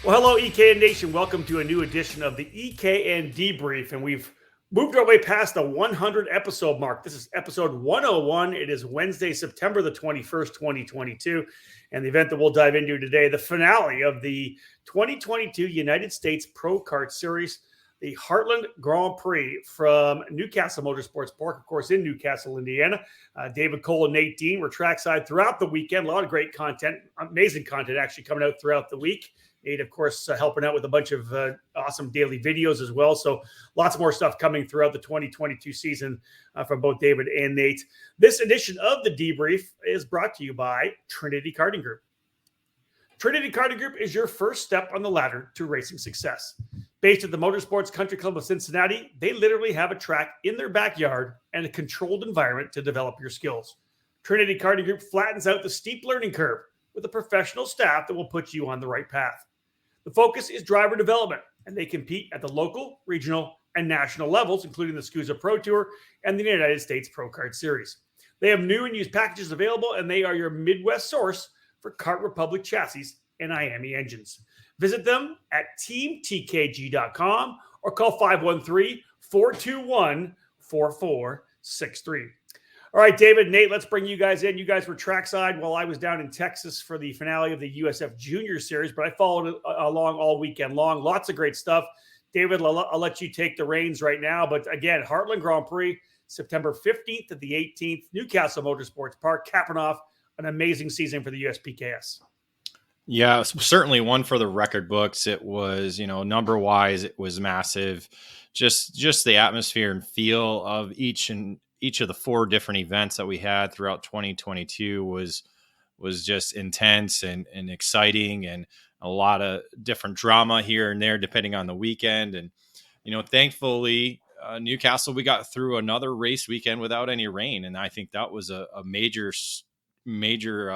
Well, hello, EKN Nation. Welcome to a new edition of the EKN Debrief. And we've moved our way past the 100 episode mark. This is episode 101. It is Wednesday, September the 21st, 2022. And the event that we'll dive into today, the finale of the 2022 United States Pro Kart Series, the Heartland Grand Prix from Newcastle Motorsports Park, of course, in Newcastle, Indiana. David Cole and Nate Dean were trackside throughout the weekend. A lot of great content, amazing content actually coming out throughout the week. Nate, of course, helping out with a bunch of awesome daily videos as well. So lots more stuff coming throughout the 2022 season from both David and Nate. This edition of the Debrief is brought to you by Trinity Karting Group. Trinity Karting Group is your first step on the ladder to racing success. Based at the Motorsports Country Club of Cincinnati, they literally have a track in their backyard and a controlled environment to develop your skills. Trinity Karting Group flattens out the steep learning curve with a professional staff that will put you on the right path. The focus is driver development, and they compete at the local, regional, and national levels, including the SCUSA Pro Tour and the United States Pro Kart Series. They have new and used packages available, and they are your Midwest source for Kart Republic chassis and IAME engines. Visit them at teamtkg.com or call 513-421-4463. All right, David, Nate, let's bring you guys in. You guys were trackside while I was down in Texas for the finale of the USF Junior Series, but I followed it along all weekend long. Lots of great stuff. David, I'll let you take the reins right now. But again, Heartland Grand Prix, September 15th to the 18th, Newcastle Motorsports Park, capping off an amazing season for the USPKS. Yeah, certainly one for the record books. It was, number-wise, it was massive. Just the atmosphere and feel of each of the four different events that we had throughout 2022 was just intense and exciting, and a lot of different drama here and there depending on the weekend. And, thankfully, Newcastle, we got through another race weekend without any rain. And I think that was a major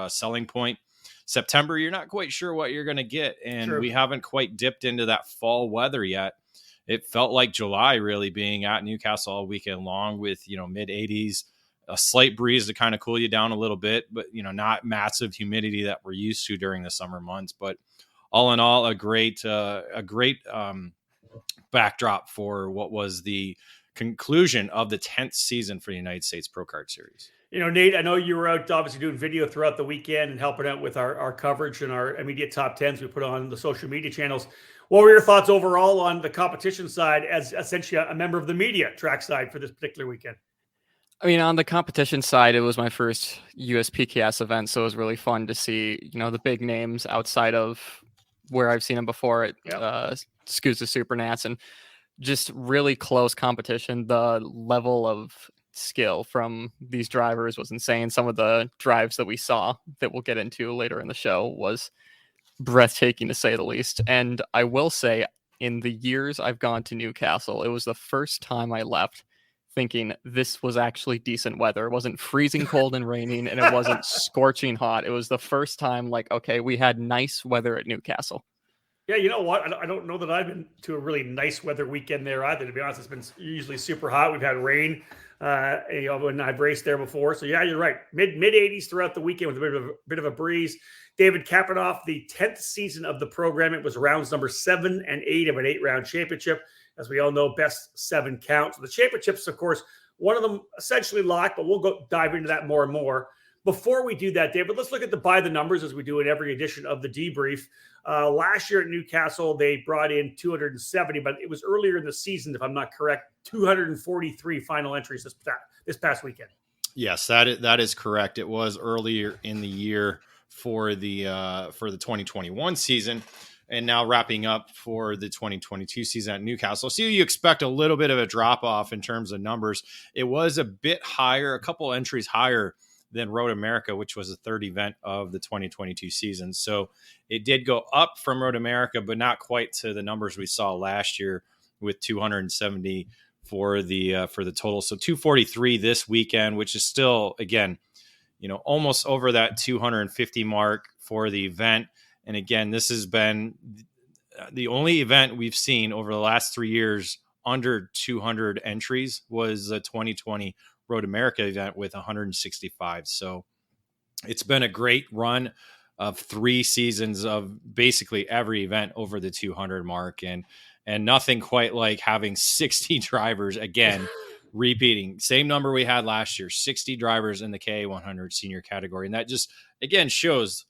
selling point. September, you're not quite sure what you're going to get. And Sure. We haven't quite dipped into that fall weather yet. It felt like July really being at Newcastle all weekend long with, mid 80s, a slight breeze to kind of cool you down a little bit, but, not massive humidity that we're used to during the summer months. But all in all, a great backdrop for what was the conclusion of the 10th season for the United States Pro Kart Series. Nate, I know you were out obviously doing video throughout the weekend and helping out with our coverage and our immediate top 10s we put on the social media channels. What were your thoughts overall on the competition side as essentially a member of the media trackside for this particular weekend? I mean, on the competition side, it was my first USPKS event, so it was really fun to see, the big names outside of where I've seen them before at SCUSA Supernats, and just really close competition. The level of skill from these drivers was insane. Some of the drives that we saw that we'll get into later in the show was breathtaking, to say the least. And I will say, in the years I've gone to Newcastle, it was the first time I left thinking this was actually decent weather. It wasn't freezing cold and raining, and it wasn't scorching hot. It was the first time okay, we had nice weather at Newcastle. Yeah, you know what? I don't know that I've been to a really nice weather weekend there either. To be honest, it's been usually super hot. We've had rain, when I've raced there before. So yeah, you're right. Mid 80s throughout the weekend with a bit of a breeze. David, capping off the 10th season of the program. It was rounds number 7 and 8 of an 8-round championship. As we all know, best 7 counts. The championships, of course, one of them essentially locked, but we'll go dive into that more and more. Before we do that, David, let's look at by the numbers as we do in every edition of the Debrief. Last year at Newcastle, they brought in 270, but it was earlier in the season, if I'm not correct, 243 final entries this past weekend. Yes, that is correct. It was earlier in the year for the 2021 season, and now wrapping up for the 2022 season at Newcastle. So you expect a little bit of a drop off in terms of numbers. It was a bit higher, a couple entries higher than Road America, which was the third event of the 2022 season. So it did go up from Road America, but not quite to the numbers we saw last year with 270 for the total. So 243 this weekend, which is still, again, almost over that 250 mark for the event. And again, this has been the only event we've seen over the last 3 years under 200 entries was the 2020 Road America event with 165. So it's been a great run of 3 seasons of basically every event over the 200 mark, and nothing quite like having 60 drivers again. Repeating same number we had last year, 60 drivers in the KA100 senior category. And that just, again, shows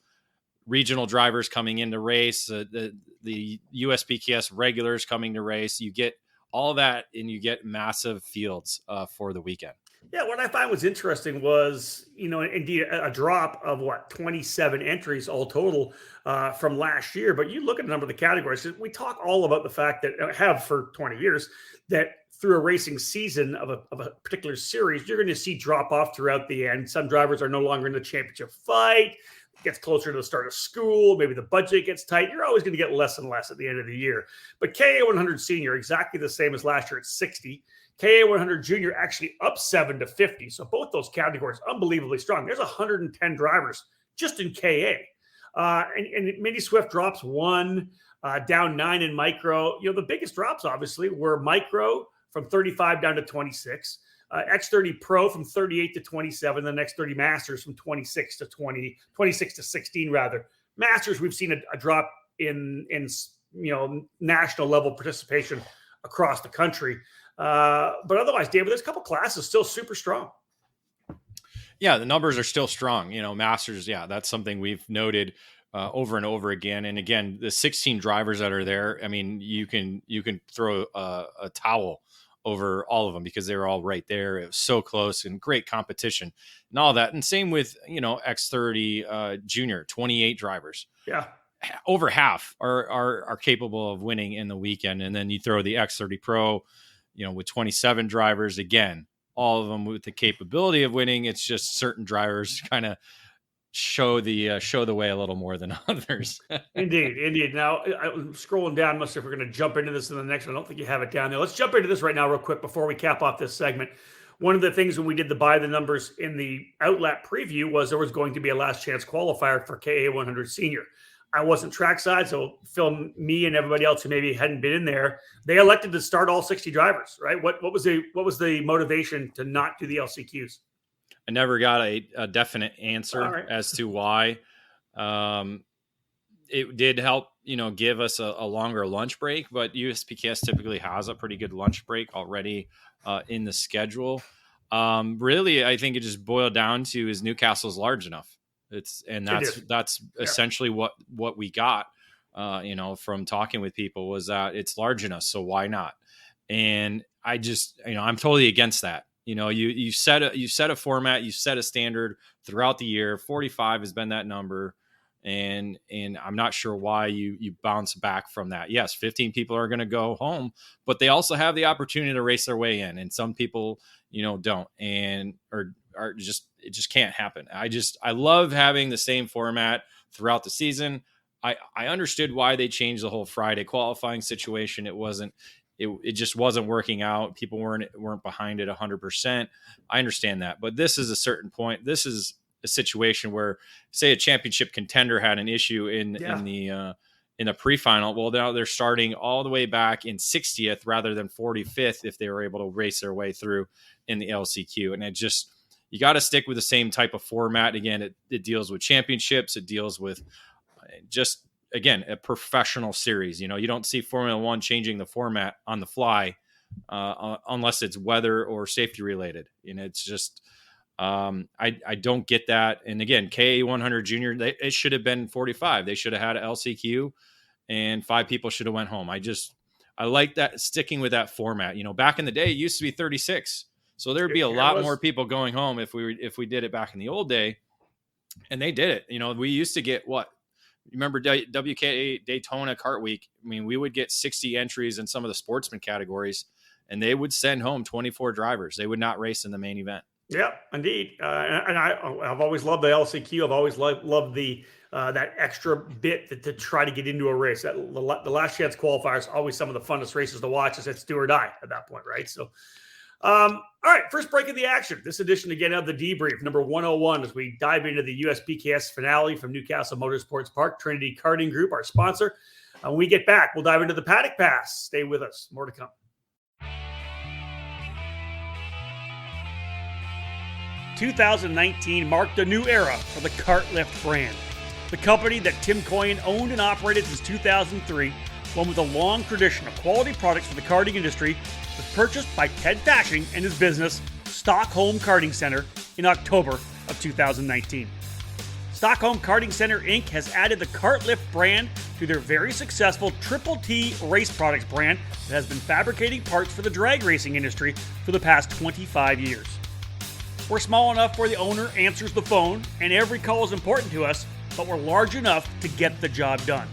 regional drivers coming in to race, the USPKS regulars coming to race. You get all that, and you get massive fields for the weekend. Yeah, what I found was interesting was, indeed a drop of 27 entries all total from last year. But you look at a number of the categories. We talk all about the fact that have for 20 years that through a racing season of a particular series, you're going to see drop off throughout the end. Some drivers are no longer in the championship fight. It gets closer to the start of school. Maybe the budget gets tight. You're always going to get less and less at the end of the year. But KA100 senior, exactly the same as last year at 60. KA100 junior actually up 7 to 50. So both those categories unbelievably strong. There's 110 drivers just in KA. And Mini Swift drops 1, down 9 in micro. The biggest drops obviously were micro from 35 down to 26. X30 Pro from 38 to 27. The next 30 Masters from 26 to 16 rather. Masters, we've seen a drop in national level participation across the country. But otherwise, David, there's a couple classes still super strong. Yeah, the numbers are still strong. Masters, that's something we've noted over and over again. And again, the 16 drivers that are there, I mean, you can throw a towel over all of them because they were all right there. It was so close and great competition and all that. And same with, X30 junior, 28 drivers. Yeah. Over half are capable of winning in the weekend. And then you throw the X30 Pro, with 27 drivers, again, all of them with the capability of winning. It's just certain drivers kind of show the way a little more than others. Indeed. Now, I'm scrolling down. Must if we're going to jump into this in the next one. I don't think you have it down there. Let's jump into this right now real quick before we cap off this segment. One of the things when we did the by the numbers in the outlet preview was there was going to be a last chance qualifier for KA100 senior. I wasn't trackside, so Phil, me, and everybody else who maybe hadn't been in there, they elected to start all 60 drivers, right? What was the motivation to not do the LCQs? I never got a definite answer as to why. It did help, give us a longer lunch break, but USPKS typically has a pretty good lunch break already in the schedule. Really, I think it just boiled down to is Newcastle's large enough. That's essentially what we got, from talking with people was that it's large enough. So why not? And I just, I'm totally against that. You set a format, you set a standard throughout the year. 45 has been that number. And I'm not sure why you bounce back from that. Yes, 15 people are going to go home, but they also have the opportunity to race their way in. And some people, don't, and it just can't happen. I love having the same format throughout the season. I understood why they changed the whole Friday qualifying situation. It just wasn't working out. People weren't behind it 100%. I understand that, but this is a certain point. This is a situation where, say, a championship contender had an issue in the pre-final. Well, now they're starting all the way back in 60th rather than 45th if they were able to race their way through in the LCQ. And you got to stick with the same type of format. Again, it deals with championships. It deals with just, again, a professional series. You don't see Formula One changing the format on the fly unless it's weather or safety related. It's just, I don't get that. And again, KA100 junior, it should have been 45. They should have had an LCQ and 5 people should have went home. I like that, sticking with that format. Back in the day, it used to be 36. So there'd be a lot more people going home if we did it back in the old day, and they did it. We used to get what? Remember WKA Daytona Kart Week? I mean, we would get 60 entries in some of the sportsman categories, and they would send home 24 drivers. They would not race in the main event. Yeah, indeed. And I've always loved the LCQ. I've always loved the that extra bit to try to get into a race. The last chance qualifier is always some of the funnest races to watch. It's do or die at that point, right? So. All right, first break of the action. This edition again of the Debrief, number 101, as we dive into the USPKS finale from Newcastle Motorsports Park, Trinity Karting Group, our sponsor. When we get back, we'll dive into the Paddock Pass. Stay with us. More to come. 2019 marked a new era for the Kart Lift brand. The company that Tim Coyne owned and operated since 2003, one with a long tradition of quality products for the karting industry, was purchased by Ted Fashing and his business, Stockholm Karting Center, in October of 2019. Stockholm Karting Center Inc. has added the Kart Lift brand to their very successful Triple T Race Products brand that has been fabricating parts for the drag racing industry for the past 25 years. We're small enough where the owner answers the phone and every call is important to us, but we're large enough to get the job done.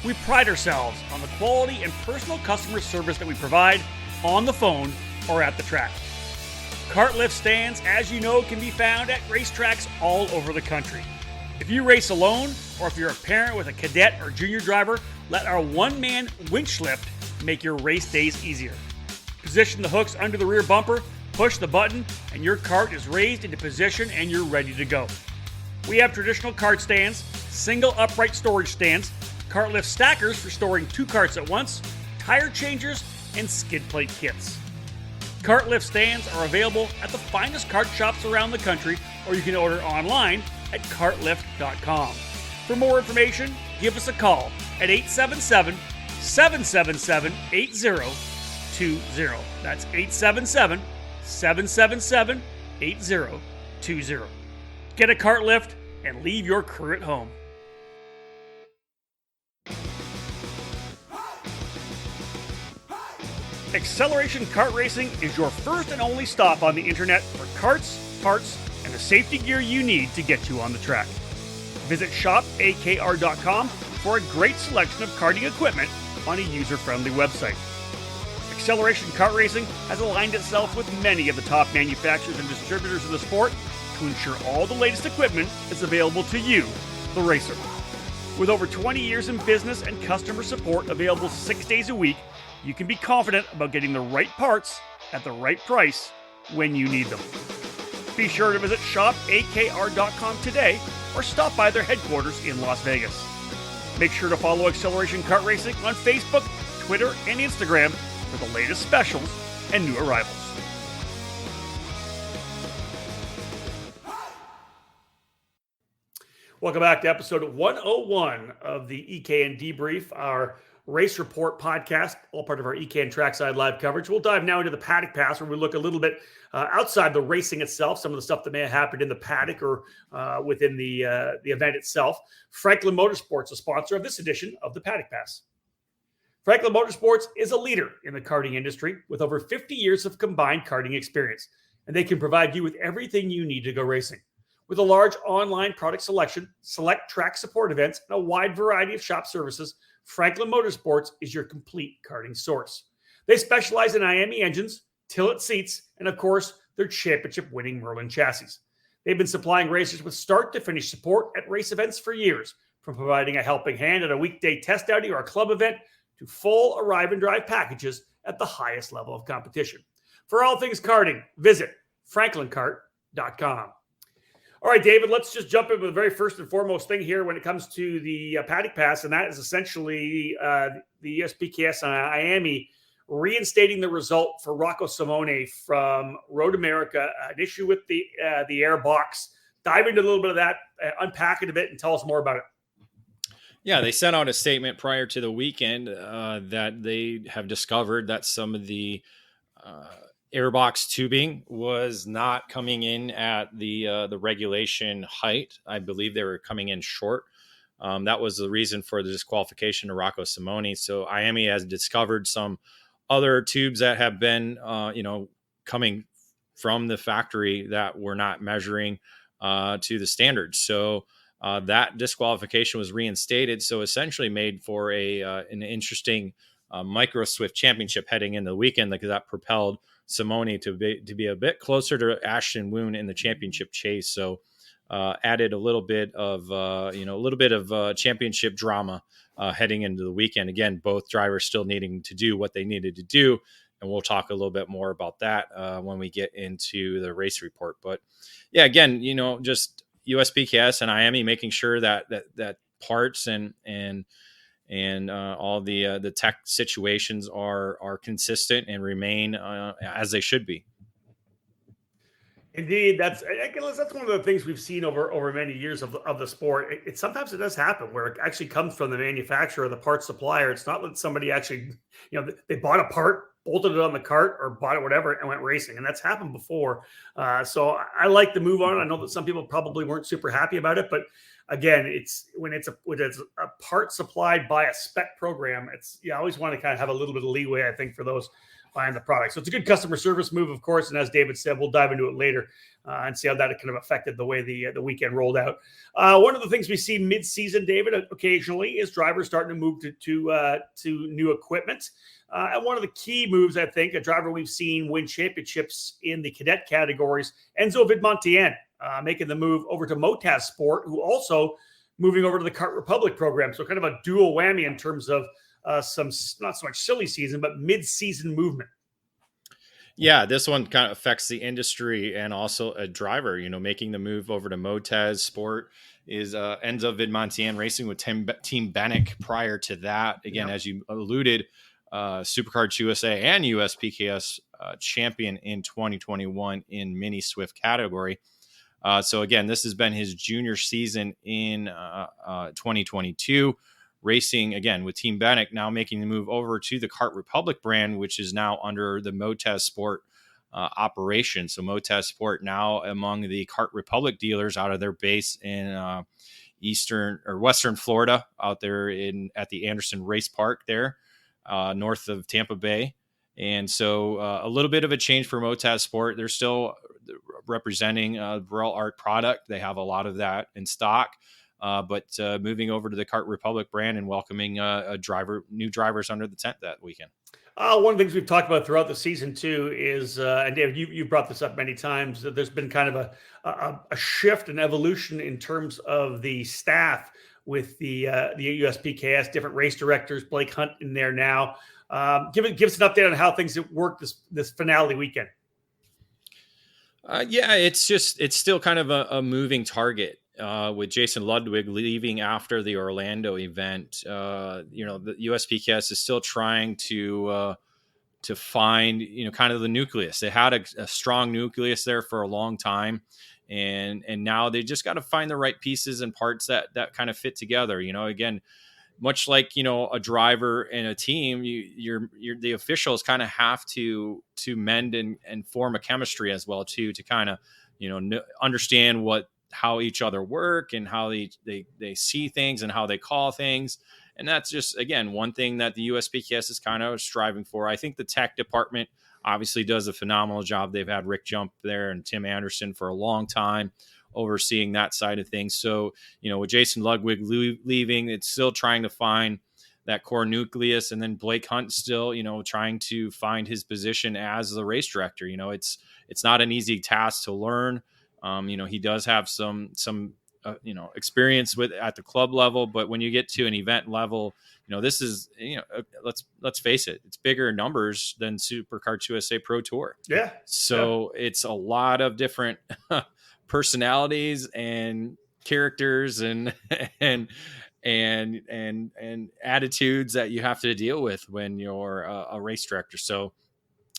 We pride ourselves on the quality and personal customer service that we provide on the phone or at the track. Kart Lift stands, as you know, can be found at racetracks all over the country. If you race alone, or if you're a parent with a cadet or junior driver, let our one-man winch lift make your race days easier. Position the hooks under the rear bumper, push the button, and your cart is raised into position and you're ready to go. We have traditional cart stands, single upright storage stands, cart lift stackers for storing 2 carts at once, tire changers, and skid plate kits. Kart lift stands are available at the finest kart shops around the country, or you can order online at kartlift.com. For more information, give us a call at 877-777-8020. That's 877-777-8020. Get a Kart Lift and leave your crew at home. Acceleration Kart Racing is your first and only stop on the internet for karts, parts, and the safety gear you need to get you on the track. Visit shopakr.com for a great selection of karting equipment on a user-friendly website. Acceleration Kart Racing has aligned itself with many of the top manufacturers and distributors in the sport to ensure all the latest equipment is available to you, the racer. With over 20 years in business and customer support available 6 days a week, you can be confident about getting the right parts at the right price when you need them. Be sure to visit shopakr.com today or stop by their headquarters in Las Vegas. Make sure to follow Acceleration Kart Racing on Facebook, Twitter, and Instagram for the latest specials and new arrivals. Welcome back to episode 101 of the EKN Debrief, our race report podcast, all part of our EKN Trackside Live coverage. We'll dive now into the Paddock Pass, where we look a little bit outside the racing itself, some of the stuff that may have happened in the paddock or within the event itself. Franklin Motorsports, a sponsor of this edition of the Paddock Pass. Franklin Motorsports is a leader in the karting industry with over 50 years of combined karting experience, and they can provide you with everything you need to go racing. With a large online product selection, select track support events, and a wide variety of shop services, Franklin Motorsports is your complete karting source. They specialize in IAME engines, Tillet seats, and of course, their championship-winning Merlin chassis. They've been supplying racers with start-to-finish support at race events for years, from providing a helping hand at a weekday test outing or a club event to full arrive and drive packages at the highest level of competition. For all things karting, visit franklinkart.com. All right, David, let's just jump in with the very first and foremost thing here when it comes to the Paddock Pass, and that is essentially the USPKS and IAME reinstating the result for Rocco Simone from Road America, an issue with the air box. Dive into a little bit of that, unpack it a bit, and tell us more about it. Yeah, they sent out a statement prior to the weekend that they have discovered that some of the airbox tubing was not coming in at the regulation height. I believe they were coming in short. That was the reason for the disqualification of Rocco Simone. So IAME has discovered some other tubes that have been, coming from the factory that were not measuring to the standards. So that disqualification was reinstated. So essentially made for an interesting Micro Swift championship heading into the weekend, because that propelled Simone to be a bit closer to Ashton Woon in the championship chase. So added a little bit of championship drama heading into the weekend. Again, both drivers still needing to do what they needed to do, and we'll talk a little bit more about that when we get into the race report. But yeah, again, just USPKS and IAME making sure that parts and all the tech situations are consistent and remain as they should be. Indeed, that's one of the things we've seen over many years of the sport. Sometimes it does happen where it actually comes from the manufacturer or the parts supplier. It's not that somebody actually, they bought a part, bolted it on the cart, or bought it whatever and went racing, and that's happened before. So I like the move on. I know that some people probably weren't super happy about it, but again, it's when it's a part supplied by a spec program. You always want to kind of have a little bit of leeway, I think, for those buying the product. So it's a good customer service move, of course. And as David said, we'll dive into it later and see how that kind of affected the way the weekend rolled out. One of the things we see mid-season, David, occasionally is drivers starting to move to new equipment. And one of the key moves, I think, a driver we've seen win championships in the cadet categories, Enzo Vidmontien, making the move over to Motaz Sport, who also moving over to the Kart Republic program. So kind of a dual whammy in terms of some not so much silly season, but mid-season movement. Yeah, this one kind of affects the industry and also a driver, making the move over to Motaz Sport is Enzo Vidmontien racing with Team Benek prior to that. Again, as you alluded, Supercard USA and USPKS champion in 2021 in mini Swift category. So again, this has been his junior season in 2022. Racing again with Team Benek, now making the move over to the Kart Republic brand, which is now under the Motaz Sport operation. So Motaz Sport now among the Kart Republic dealers out of their base in Western Florida, out there at the Anderson Race Park there, north of Tampa Bay. And so a little bit of a change for Motaz Sport. They're still representing Burrell Art product. They have a lot of that in stock. But moving over to the Kart Republic brand and welcoming new drivers under the tent that weekend. One of the things we've talked about throughout the season too is, and David, you brought this up many times, that there's been kind of a shift and evolution in terms of the staff with the USPKS, different race directors, Blake Hunt in there now. Give us an update on how things worked this finale weekend. It's still kind of a moving target. With Jason Ludwig leaving after the Orlando event, the USPKS is still trying to find, kind of the nucleus. They had a strong nucleus there for a long time, and now they just got to find the right pieces and parts that kind of fit together. Again, much like a driver and a team, the officials kind of have to mend and form a chemistry as well too, to kind of understand how each other work and how they see things and how they call things. And that's just, again, one thing that the USPKS is kind of striving for. I think the tech department obviously does a phenomenal job. They've had Rick Jump there and Tim Anderson for a long time overseeing that side of things. So, with Jason Ludwig leaving, it's still trying to find that core nucleus. And then Blake Hunt still, trying to find his position as the race director. It's not an easy task to learn. He does have some experience at the club level, but when you get to an event level, this is, let's face it, it's bigger numbers than Supercard USA Pro Tour. Yeah. So it's a lot of different personalities and characters and attitudes that you have to deal with when you're a race director. So,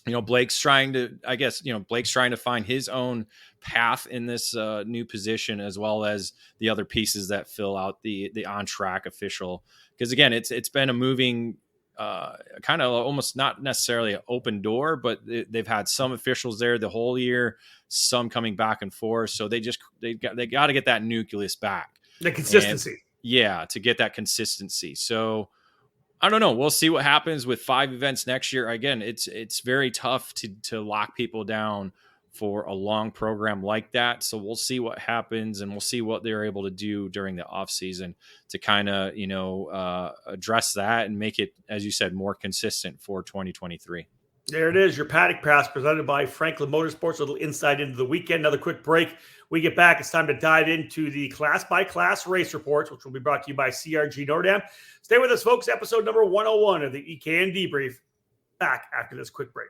Blake's trying to find his own path in this new position, as well as the other pieces that fill out the on-track official. Because again, it's been a moving, kind of almost not necessarily an open door, but they've had some officials there the whole year, some coming back and forth. So they got to get that nucleus back, the consistency. To get that consistency. So I don't know. We'll see what happens with 5 events next year. Again, it's very tough to lock people down for a long program like that. So we'll see what happens, and we'll see what they're able to do during the off season to kind of, address that and make it, as you said, more consistent for 2023. There it is, your Paddock Pass presented by Franklin Motorsports. A little insight into the weekend. Another quick break. We get back. It's time to dive into the class-by-class race reports, which will be brought to you by CRG Nordam. Stay with us, folks. Episode number 101 of the EKN Debrief. Back after this quick break.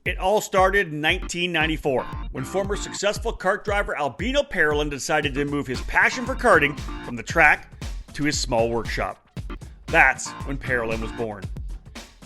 It all started in 1994 when former successful kart driver Albino Parolin decided to move his passion for karting from the track to his small workshop. That's when Parolin was born.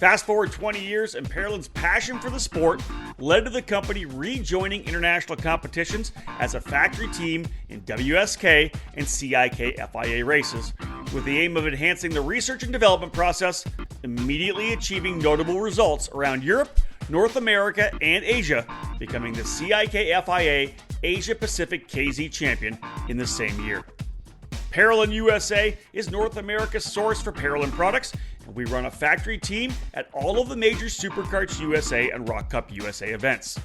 Fast forward 20 years, and Parolyn's passion for the sport led to the company rejoining international competitions as a factory team in WSK and CIK FIA races, with the aim of enhancing the research and development process, immediately achieving notable results around Europe, North America, and Asia, becoming the CIK FIA Asia Pacific KZ champion in the same year. Parolyn USA is North America's source for Parolyn products, and we run a factory team at all of the major Superkarts USA and Rock Cup USA events.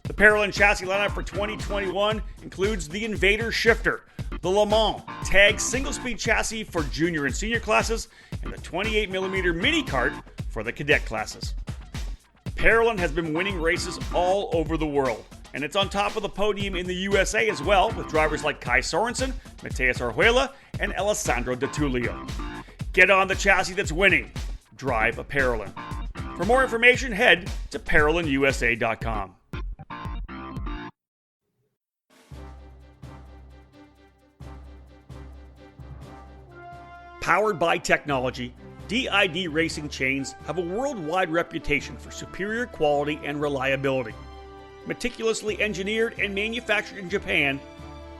The Parolyn chassis lineup for 2021 includes the Invader Shifter, the Le Mans Tag single-speed chassis for junior and senior classes, and the 28mm mini kart for the cadet classes. Parolyn has been winning races all over the world, and it's on top of the podium in the USA as well, with drivers like Kai Sorensen, Mateus Orjuela, and Alessandro De Tullio. Get on the chassis that's winning. Drive a Parolyn. For more information, head to ParolynUSA.com. Powered by technology, DID racing chains have a worldwide reputation for superior quality and reliability. Meticulously engineered and manufactured in Japan,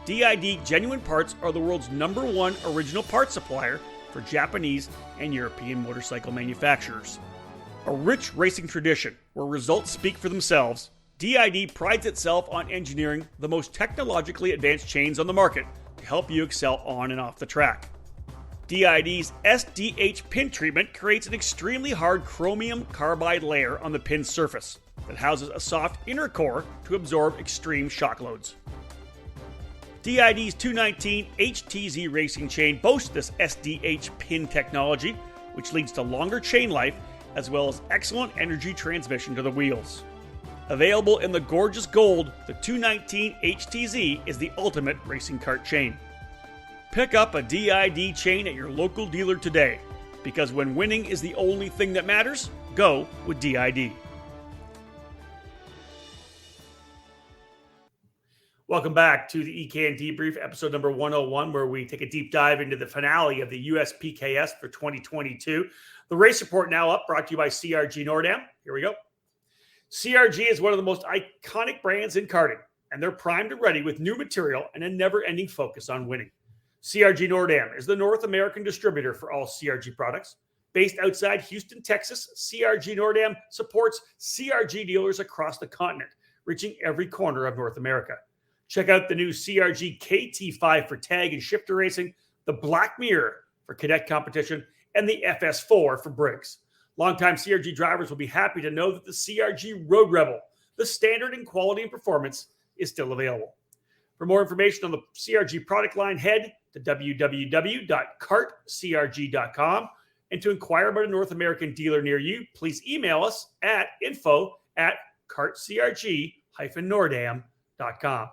DID Genuine Parts are the world's #1 original parts supplier for Japanese and European motorcycle manufacturers. A rich racing tradition where results speak for themselves, DID prides itself on engineering the most technologically advanced chains on the market to help you excel on and off the track. DID's SDH pin treatment creates an extremely hard chromium carbide layer on the pin surface that houses a soft inner core to absorb extreme shock loads. DID's 219 HTZ racing chain boasts this SDH pin technology, which leads to longer chain life as well as excellent energy transmission to the wheels. Available in the gorgeous gold, the 219 HTZ is the ultimate racing kart chain. Pick up a DID chain at your local dealer today, because when winning is the only thing that matters, go with DID. Welcome back to the EKN Debrief, episode number 101, where we take a deep dive into the finale of the USPKS for 2022. The race report now up, brought to you by CRG Nordam. Here we go. CRG is one of the most iconic brands in karting, and they're primed and ready with new material and a never-ending focus on winning. CRG Nordam is the North American distributor for all CRG products. Based outside Houston, Texas, CRG Nordam supports CRG dealers across the continent, reaching every corner of North America. Check out the new CRG KT5 for tag and shifter racing, the Black Mirror for cadet competition, and the FS4 for Briggs. Longtime CRG drivers will be happy to know that the CRG Road Rebel, the standard in quality and performance, is still available. For more information on the CRG product line, head to www.kartcrg.com. And to inquire about a North American dealer near you, please email us at info@kartcrg-nordam.com.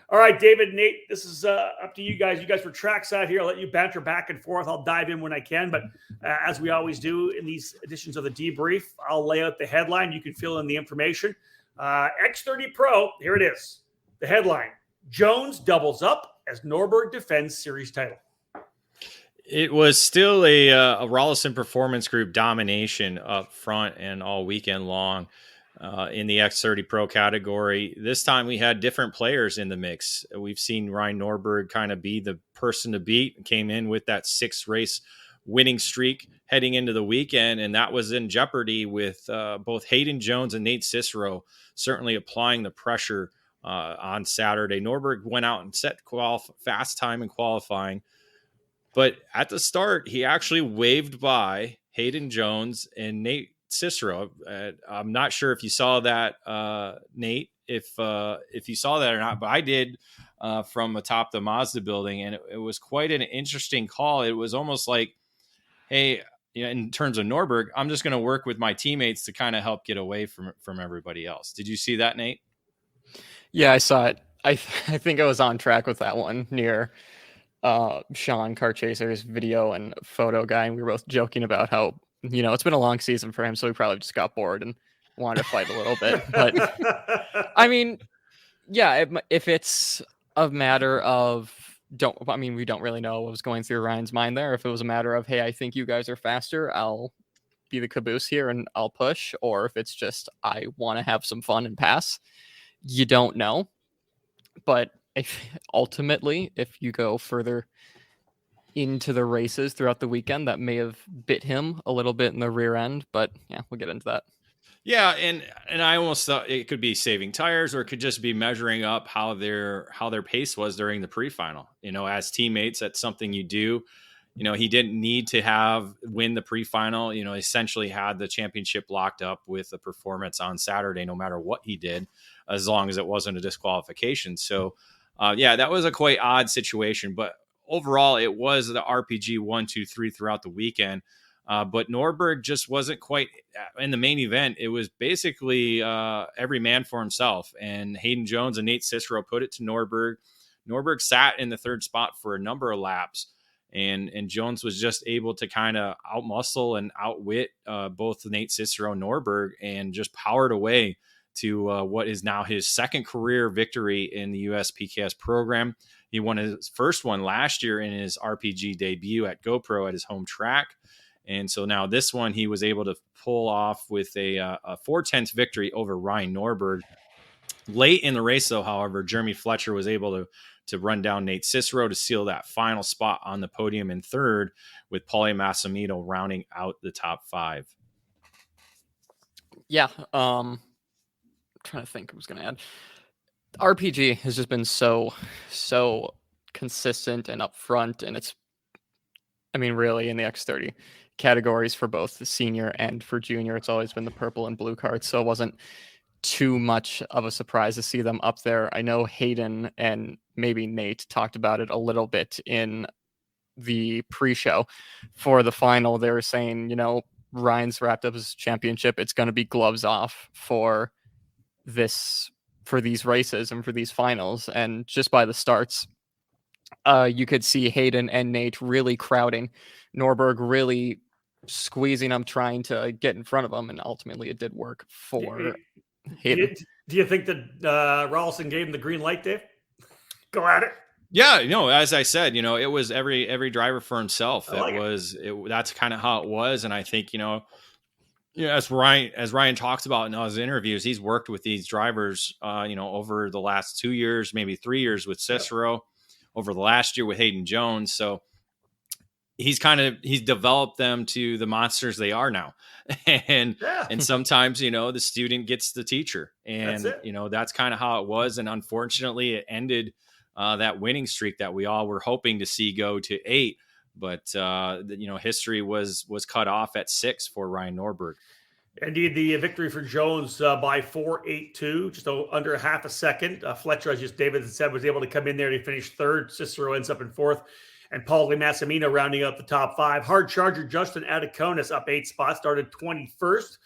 All right, David, Nate, this is up to you guys. You guys were trackside here. I'll let you banter back and forth. I'll dive in when I can. But as we always do in these editions of the Debrief, I'll lay out the headline. You can fill in the information. X30 Pro, here it is. The headline: Jones doubles up as Norberg defends series title. It was still a Rollison Performance Group domination up front and all weekend long in the X30 Pro category. This time we had different players in the mix. We've seen Ryan Norberg kind of be the person to beat, came in with that 6-race winning streak heading into the weekend, and that was in jeopardy with both Hayden Jones and Nate Cicero certainly applying the pressure on Saturday. Norberg went out and set fast time in qualifying, but at the start, he actually waved by Hayden Jones and Nate Cicero. I'm not sure if you saw that, Nate, if you saw that or not, but I did from atop the Mazda building, and it was quite an interesting call. It was almost like, hey, in terms of Norberg, I'm just going to work with my teammates to kind of help get away from everybody else. Did you see that, Nate? Yeah, I saw it. I think I was on track with that one near Sean Kart Chaser's video and photo guy, and we were both joking about how, it's been a long season for him, so he probably just got bored and wanted to fight a little bit. But I mean, yeah, if it's a matter of we don't really know what was going through Ryan's mind there. If it was a matter of, hey, I think you guys are faster, I'll be the caboose here and I'll push, or if it's just I want to have some fun and pass. You don't know. But ultimately, if you go further into the races throughout the weekend, that may have bit him a little bit in the rear end. But yeah, we'll get into that. Yeah, and I almost thought it could be saving tires, or it could just be measuring up how their pace was during the pre-final. As teammates, that's something you do. He didn't need to win the pre-final. Essentially had the championship locked up with a performance on Saturday, no matter what he did, as long as it wasn't a disqualification. So, that was a quite odd situation. But overall, it was the RPG 1, 2, 3 throughout the weekend. But Norberg just wasn't quite in the main event. It was basically every man for himself. And Hayden Jones and Nate Cicero put it to Norberg. Norberg sat in the third spot for a number of laps. And Jones was just able to kind of outmuscle and outwit both Nate Cicero and Norberg, and just powered away to what is now his second career victory in the US PKS program. He won his first one last year in his RPG debut at GoPro at his home track. And so now this one, he was able to pull off with a 4/10 victory over Ryan Norberg. Late in the race, though, however, Jeremy Fletcher was able to run down Nate Cicero to seal that final spot on the podium in third, with Paulie Massimino rounding out the top 5. Yeah. I'm trying to think I was going to add. RPG has just been so consistent and upfront, and it's, really in the X30 categories for both the senior and for junior, it's always been the purple and blue cards, so it wasn't too much of a surprise to see them up there. I know Hayden and maybe Nate talked about it a little bit in the pre-show for the final. They were saying, Ryan's wrapped up his championship. It's going to be gloves off for these races and for these finals. And just by the starts, you could see Hayden and Nate really crowding Norberg, really squeezing him, trying to get in front of him. And ultimately it did work for Hayden. Do you think that Rawlson gave him the green light, Dave? Go at it. Yeah, as I said, it was every driver for himself. That's kind of how it was. And I think, as Ryan talks about in all his interviews, he's worked with these drivers, over the last 2 years, maybe 3 years with Cicero, over the last year with Hayden Jones. So he's developed them to the monsters they are now. And sometimes, the student gets the teacher, and, that's kind of how it was. And unfortunately it ended that winning streak that we all were hoping to see go to 8. But, history was cut off at 6 for Ryan Norberg. Indeed, the victory for Jones by 4.82, just under a half a second. Fletcher, as just David said, was able to come in there to finish third. Cicero ends up in fourth. And Paulie Massimino rounding up the top 5. Hard charger Justin Adiconis up 8 spots, started 21st.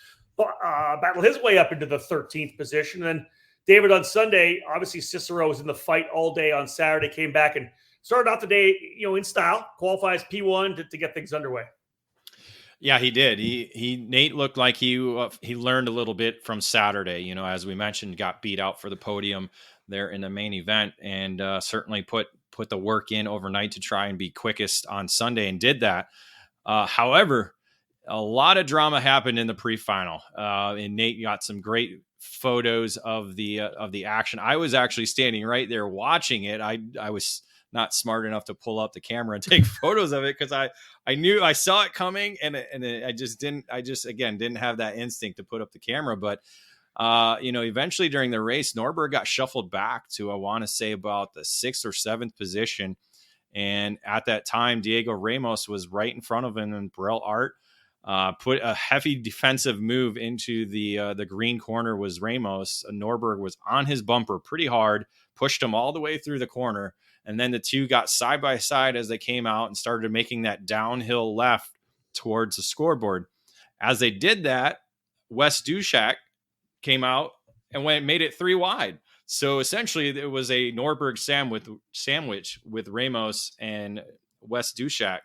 Battled his way up into the 13th position. And David, on Sunday, obviously Cicero was in the fight all day on Saturday, came back and started out the day, in style, qualifies P1 to get things underway. Yeah, he did. Nate looked like he learned a little bit from Saturday. As we mentioned, got beat out for the podium there in the main event, and certainly put the work in overnight to try and be quickest on Sunday, and did that. However, a lot of drama happened in the pre-final, and Nate got some great photos of the action. I was actually standing right there watching it. I was not smart enough to pull up the camera and take photos of it, because I knew I saw it coming, and I just didn't have that instinct to put up the camera. But eventually during the race, Norberg got shuffled back to, I want to say, about the 6th or 7th position. And at that time, Diego Ramos was right in front of him, and Burrell Art put a heavy defensive move into the green corner was Ramos. Norberg was on his bumper pretty hard, pushed him all the way through the corner. And then the two got side by side as they came out and started making that downhill left towards the scoreboard. As they did that, Wes Dushak came out and made it 3 wide. So essentially it was a Norberg sandwich with Ramos and Wes Dushak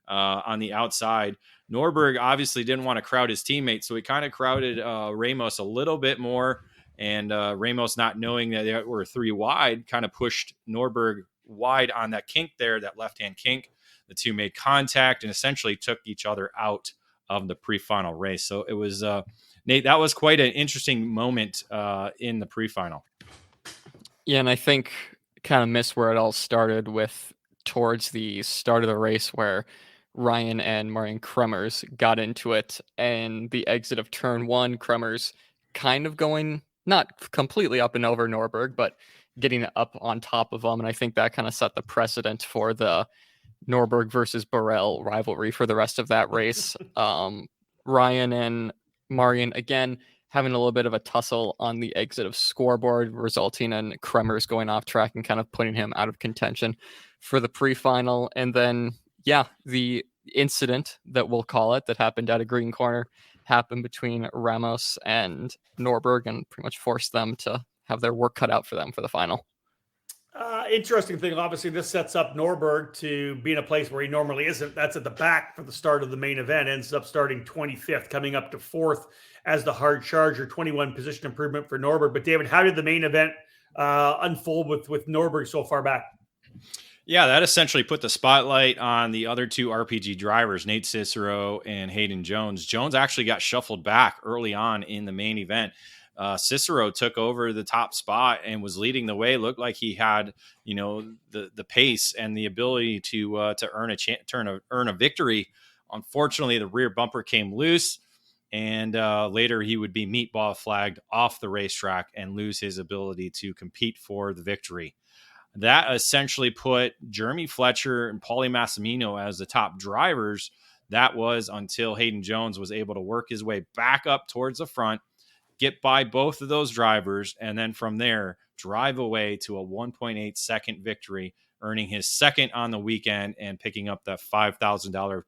on the outside. Norberg obviously didn't want to crowd his teammates, so he kind of crowded Ramos a little bit more. And Ramos, not knowing that they were 3 wide, kind of pushed Norberg wide on that kink there, that left-hand kink. The two made contact and essentially took each other out of the pre-final race. So it was, Nate, that was quite an interesting moment in the pre-final. Yeah, and I think kind of missed where it all started with towards the start of the race where Ryan and Marian Kremers got into it, and the exit of turn one, Kremers kind of going not completely up and over Norberg, but getting up on top of him. And I think that kind of set the precedent for the Norberg versus Burrell rivalry for the rest of that race. Ryan and Marian, again, having a little bit of a tussle on the exit of scoreboard, resulting in Kremers going off track and kind of putting him out of contention for the pre-final. And then, yeah, the incident that we'll call it that happened at a green corner happened between Ramos and Norberg and pretty much forced them to have their work cut out for them for the final. Interesting thing. Obviously, this sets up Norberg to be in a place where he normally isn't. That's at the back for the start of the main event. Ends up starting 25th, coming up to 4th as the hard charger. 21 position improvement for Norberg. But David, how did the main event unfold with Norberg so far back? Yeah, that essentially put the spotlight on the other two RPG drivers, Nate Cicero and Hayden Jones. Jones actually got shuffled back early on in the main event. Cicero took over the top spot and was leading the way. Looked like he had, the pace and the ability to earn a victory. Unfortunately, the rear bumper came loose, and later he would be meatball flagged off the racetrack and lose his ability to compete for the victory. That essentially put Jeremy Fletcher and Paulie Massimino as the top drivers. That was until Hayden Jones was able to work his way back up towards the front, get by both of those drivers, and then from there, drive away to a 1.8 second victory, earning his second on the weekend and picking up that $5,000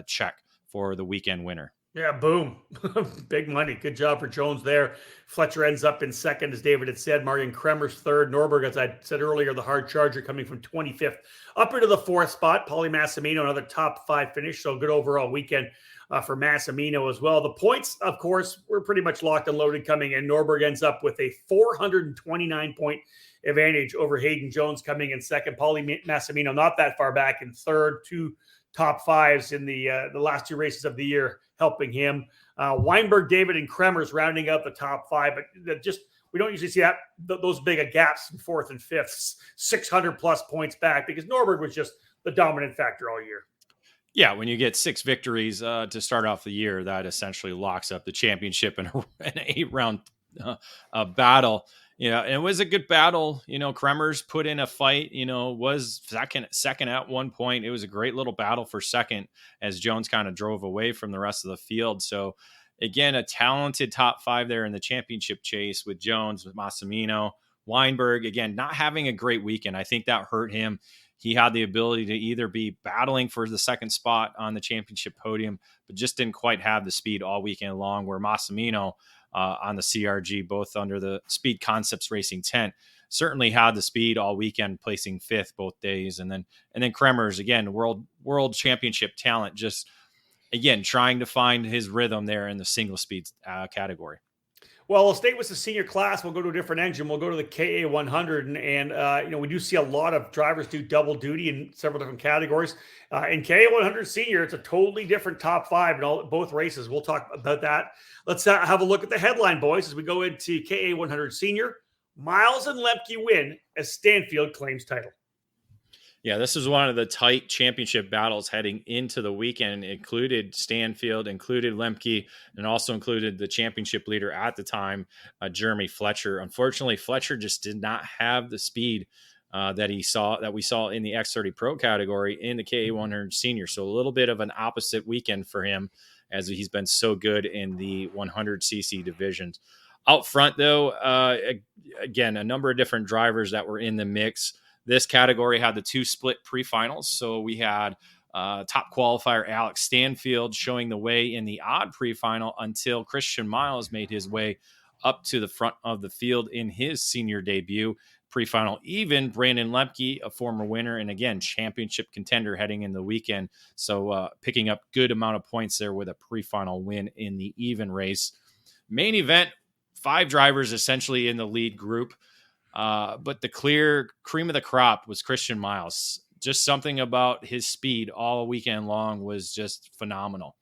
check for the weekend winner. Yeah, boom. Big money. Good job for Jones there. Fletcher ends up in second, as David had said. Marian Kremers third. Norberg, as I said earlier, the hard charger coming from 25th up into the 4th spot. Paulie Massimino, another top 5 finish. So good overall weekend for Massimino as well. The points, of course, were pretty much locked and loaded coming in. Norberg ends up with a 429-point advantage over Hayden Jones coming in second. Paulie Massimino not that far back in third. 2 top 5s in the last 2 races of the year, helping him. Weinberg, David, and Kremers rounding out the top 5, but we don't usually see those big of gaps in 4th and 5th, 600 plus points back, because Norberg was just the dominant factor all year. Yeah, when you get 6 victories to start off the year, that essentially locks up the championship in an 8-round battle. And it was a good battle. Kremers put in a fight, was second at one point. It was a great little battle for second as Jones kind of drove away from the rest of the field. So again, a talented top 5 there in the championship chase with Jones, with Massimino. Weinberg, again, not having a great weekend. I think that hurt him. He had the ability to either be battling for the second spot on the championship podium, but just didn't quite have the speed all weekend long, where Massimino on the CRG, both under the Speed Concepts Racing tent, certainly had the speed all weekend, placing 5th both days. And then Kremers, again, world championship talent, just again trying to find his rhythm there in the single speed category. Well, we'll stay with the senior class. We'll go to a different engine. We'll go to the KA 100. And we do see a lot of drivers do double duty in several different categories. In KA 100 senior, it's a totally different top 5 in both races. We'll talk about that. Let's have a look at the headline, boys, as we go into KA 100 senior. Miles and Lemke win as Stanfield claims title. Yeah, this is one of the tight championship battles heading into the weekend. It included Stanfield, included Lemke, and also included the championship leader at the time, Jeremy Fletcher. Unfortunately, Fletcher just did not have the speed that we saw in the X30 Pro category in the KA 100 Senior. So a little bit of an opposite weekend for him, as he's been so good in the 100cc divisions. Out front, though, again, a number of different drivers that were in the mix. This category had the 2 split pre-finals. So we had top qualifier Alex Stanfield showing the way in the odd pre-final until Christian Miles made his way up to the front of the field in his senior debut. Pre-final even Brandon Lemke, a former winner and again championship contender heading in the weekend. So picking up good amount of points there with a pre-final win in the even race. Main event, 5 drivers essentially in the lead group. But the clear cream of the crop was Christian Miles. Just something about his speed all weekend long was just phenomenal.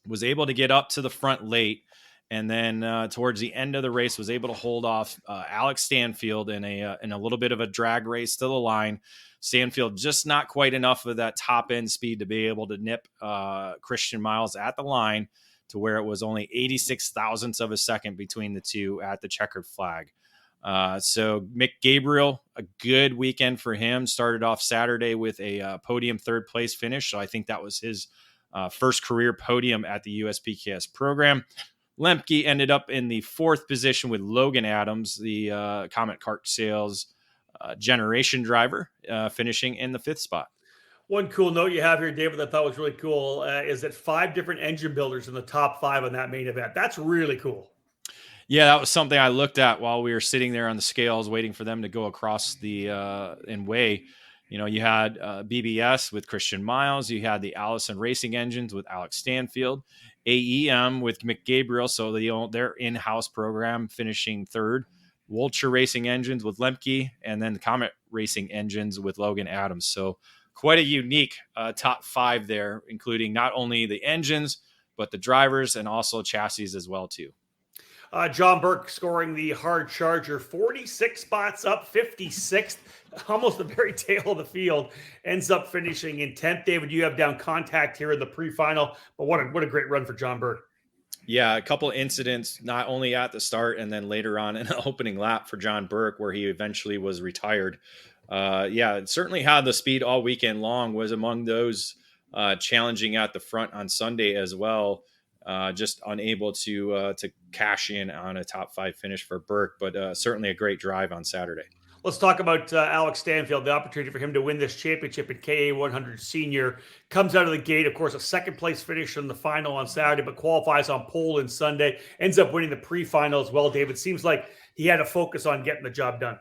was able to get up to the front late. And then towards the end of the race was able to hold off Alex Stanfield in a little bit of a drag race to the line. Stanfield just not quite enough of that top end speed to be able to nip Christian Miles at the line to where it was only 86 thousandths of a second between the two at the checkered flag. So Mick Gabriel, a good weekend for him, started off Saturday with a podium third place finish. So I think that was his first career podium at the USPKS program. Lemke ended up in the fourth position with Logan Adams, the Comet Kart Sales generation driver, finishing in the fifth spot. One cool note you have here, David, that I thought was really cool is that 5 different engine builders in the top 5 on that main event. That's really cool. Yeah, that was something I looked at while we were sitting there on the scales waiting for them to go across the and weigh. You know, you had BBS with Christian Miles. You had the Allison Racing Engines with Alex Stanfield. AEM with Mick Gabriel, so their in-house program finishing third. Vulture Racing Engines with Lemke, and then the Comet Racing Engines with Logan Adams. So quite a unique top 5 there, including not only the engines, but the drivers and also chassis as well, too. John Burke scoring the hard charger, 46 spots up, 56th, almost the very tail of the field, ends up finishing in 10th. David, you have down contact here in the pre-final, but what a great run for John Burke. Yeah, a couple of incidents, not only at the start and then later on in the opening lap for John Burke, where he eventually was retired. It certainly had the speed all weekend long, was among those challenging at the front on Sunday as well. Just unable to cash in on a top 5 finish for Burke, but certainly a great drive on Saturday. Let's talk about Alex Stanfield. The opportunity for him to win this championship in KA 100 Senior comes out of the gate. Of course, a second place finish in the final on Saturday, but qualifies on pole in Sunday. Ends up winning the pre-final as well, David. Seems like he had a focus on getting the job done.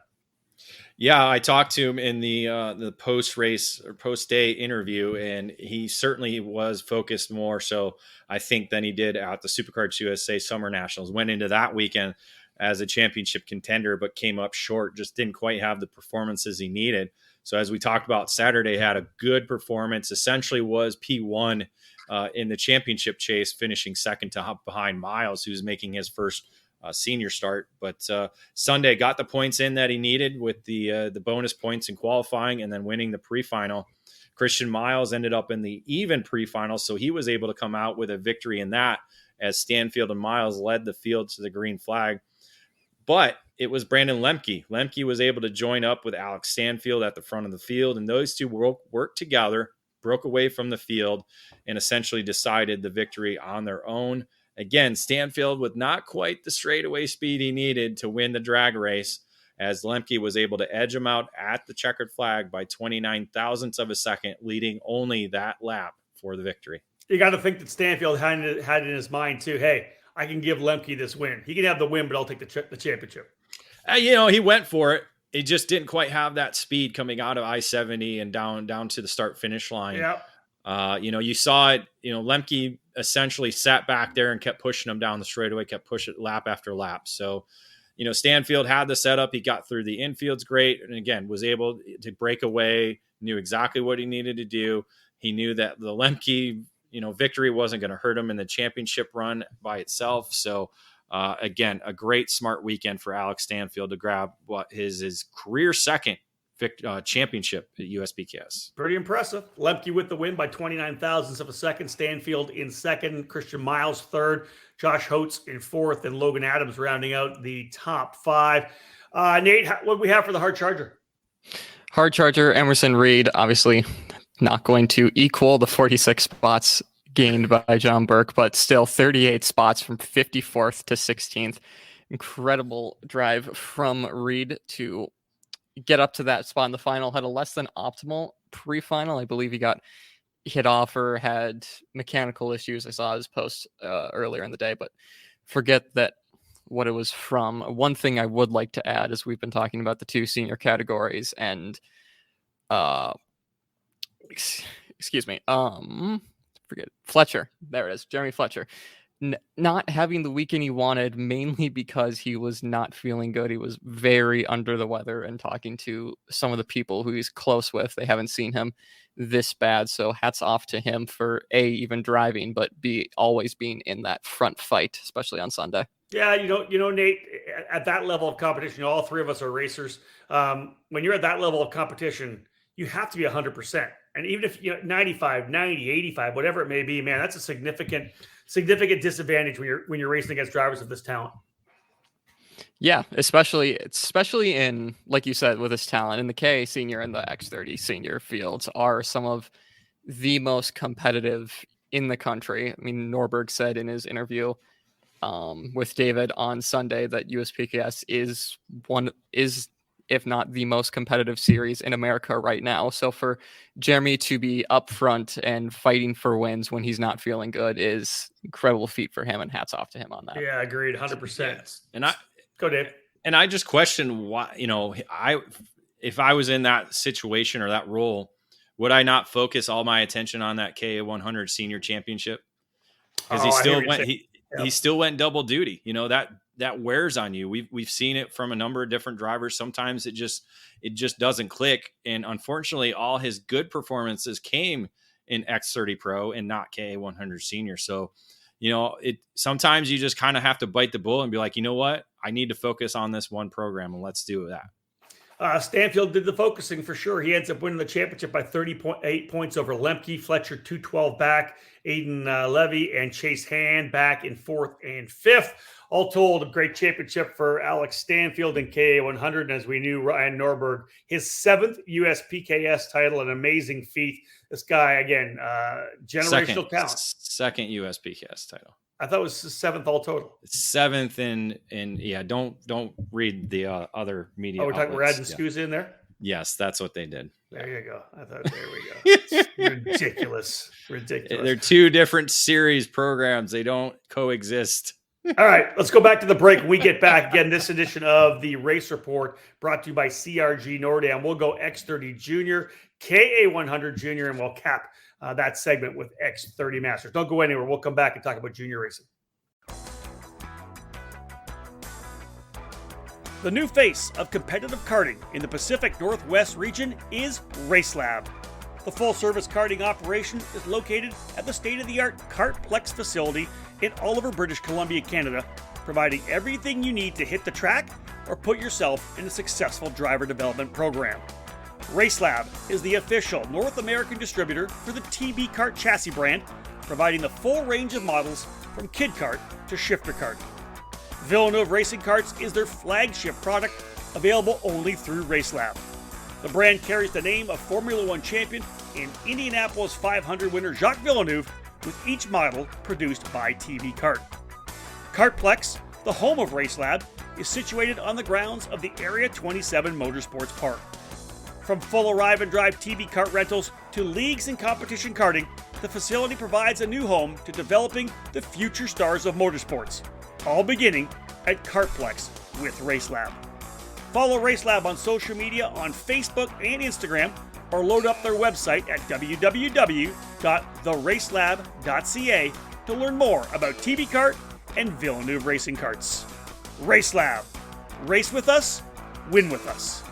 Yeah, I talked to him in the post-race or post-day interview, and he certainly was focused more so, I think, than he did at the Supercarts USA Summer Nationals. Went into that weekend as a championship contender, but came up short, just didn't quite have the performances he needed. So as we talked about Saturday, had a good performance, essentially was P1 in the championship chase, finishing second to behind Miles, who's making his first senior start. But Sunday got the points in that he needed with the bonus points in qualifying and then winning the pre-final. Christian Miles ended up in the even pre-final, so he was able to come out with a victory in that as Stanfield and Miles led the field to the green flag. But it was Brandon Lemke. Lemke was able to join up with Alex Stanfield at the front of the field, and those two worked together, broke away from the field, and essentially decided the victory on their own. Again, Stanfield with not quite the straightaway speed he needed to win the drag race, as Lemke was able to edge him out at the checkered flag by 29 thousandths of a second, leading only that lap for the victory. You got to think that Stanfield had in his mind too, hey, I can give Lemke this win. He can have the win, but I'll take the championship. He went for it. He just didn't quite have that speed coming out of I-70 and down to the start-finish line. Yeah. You saw it. Lemke essentially sat back there and kept pushing him down the straightaway, kept pushing lap after lap. So, Stanfield had the setup. He got through the infields great, and again was able to break away. Knew exactly what he needed to do. He knew that the Lemke, victory wasn't going to hurt him in the championship run by itself. So, again, a great, smart weekend for Alex Stanfield to grab what his career second championship at USPKS. Pretty impressive. Lemke with the win by 29 thousandths of a second. Stanfield in second. Christian Miles third. Josh Holtz in fourth. And Logan Adams rounding out the top 5. Nate, what do we have for the hard charger? Hard charger, Emerson Reed, obviously not going to equal the 46 spots gained by John Burke, but still 38 spots from 54th to 16th. Incredible drive from Reed to get up to that spot in the final. Had a less than optimal pre-final. I believe he got hit off or had mechanical issues. I saw his post earlier in the day, but forget that what it was from. One thing I would like to add is we've been talking about the 2 senior categories and excuse me, forget Fletcher. There it is. Jeremy Fletcher not having the weekend he wanted, mainly because he was not feeling good. He was very under the weather, and talking to some of the people who he's close with, they haven't seen him this bad. So hats off to him for even driving, but always being in that front fight, especially on Sunday. Yeah, Nate, at that level of competition, all three of us are racers. When you're at that level of competition, you have to be 100%. And even if 95, 90, 85, whatever it may be, man, that's a significant disadvantage when you're racing against drivers of this talent. Yeah, especially in, like you said, with this talent in the K Senior and the X30 Senior fields are some of the most competitive in the country. I mean, Norberg said in his interview with David on Sunday that USPKS is if not the most competitive series in America right now. So for Jeremy to be up front and fighting for wins when he's not feeling good is incredible feat for him, and hats off to him on that. Yeah, agreed, 100%. And Go, Dave. And I just question why, if I was in that situation or that role, would I not focus all my attention on that K100 Senior Championship? Because he still went double duty. That wears on you. We've seen it from a number of different drivers. Sometimes it just doesn't click. And unfortunately, all his good performances came in X30 Pro and not K100 Senior. So, sometimes you just kind of have to bite the bullet and be like, you know what? I need to focus on this one program, and let's do that. Stanfield did the focusing for sure. He ends up winning the championship by 30.8 points over Lemke, Fletcher 212 back, Aiden Levy, and Chase Hand back in 4th and 5th. All told, a great championship for Alex Stanfield in KA100. And as we knew, Ryan Norberg, his 7th USPKS title, an amazing feat. This guy, again, generational talent. Second USPKS title. I thought it was his 7th all total. 7th and yeah, don't read the other media. We're adding Scusa in there? Yes, that's what they did. There you go. There we go. It's ridiculous. They're two different series programs. They don't coexist. All right, let's go back to the break. When we get back, again, this edition of the Race Report brought to you by CRG Nordam. We'll go X30 Junior, KA100 Junior, and we'll cap that segment with X30 Masters. Don't go anywhere. We'll come back and talk about junior racing. The new face of competitive karting in the Pacific Northwest region is RaceLab. The full-service karting operation is located at the state-of-the-art Kartplex facility in Oliver, British Columbia, Canada, providing everything you need to hit the track or put yourself in a successful driver development program. RaceLab is the official North American distributor for the TB Kart chassis brand, providing the full range of models from kid kart to shifter kart. Villeneuve Racing Karts is their flagship product, available only through RaceLab. The brand carries the name of Formula One champion and Indianapolis 500 winner Jacques Villeneuve, with each model produced by TB Kart. Kartplex, the home of RaceLab, is situated on the grounds of the Area 27 Motorsports Park. From full arrive and drive TB Kart rentals to leagues and competition karting, the facility provides a new home to developing the future stars of motorsports, all beginning at Kartplex with RaceLab. Follow RaceLab on social media on Facebook and Instagram, or load up their website at www.theracelab.ca to learn more about TB Kart and Villeneuve Racing Karts. RaceLab. Race with us, win with us.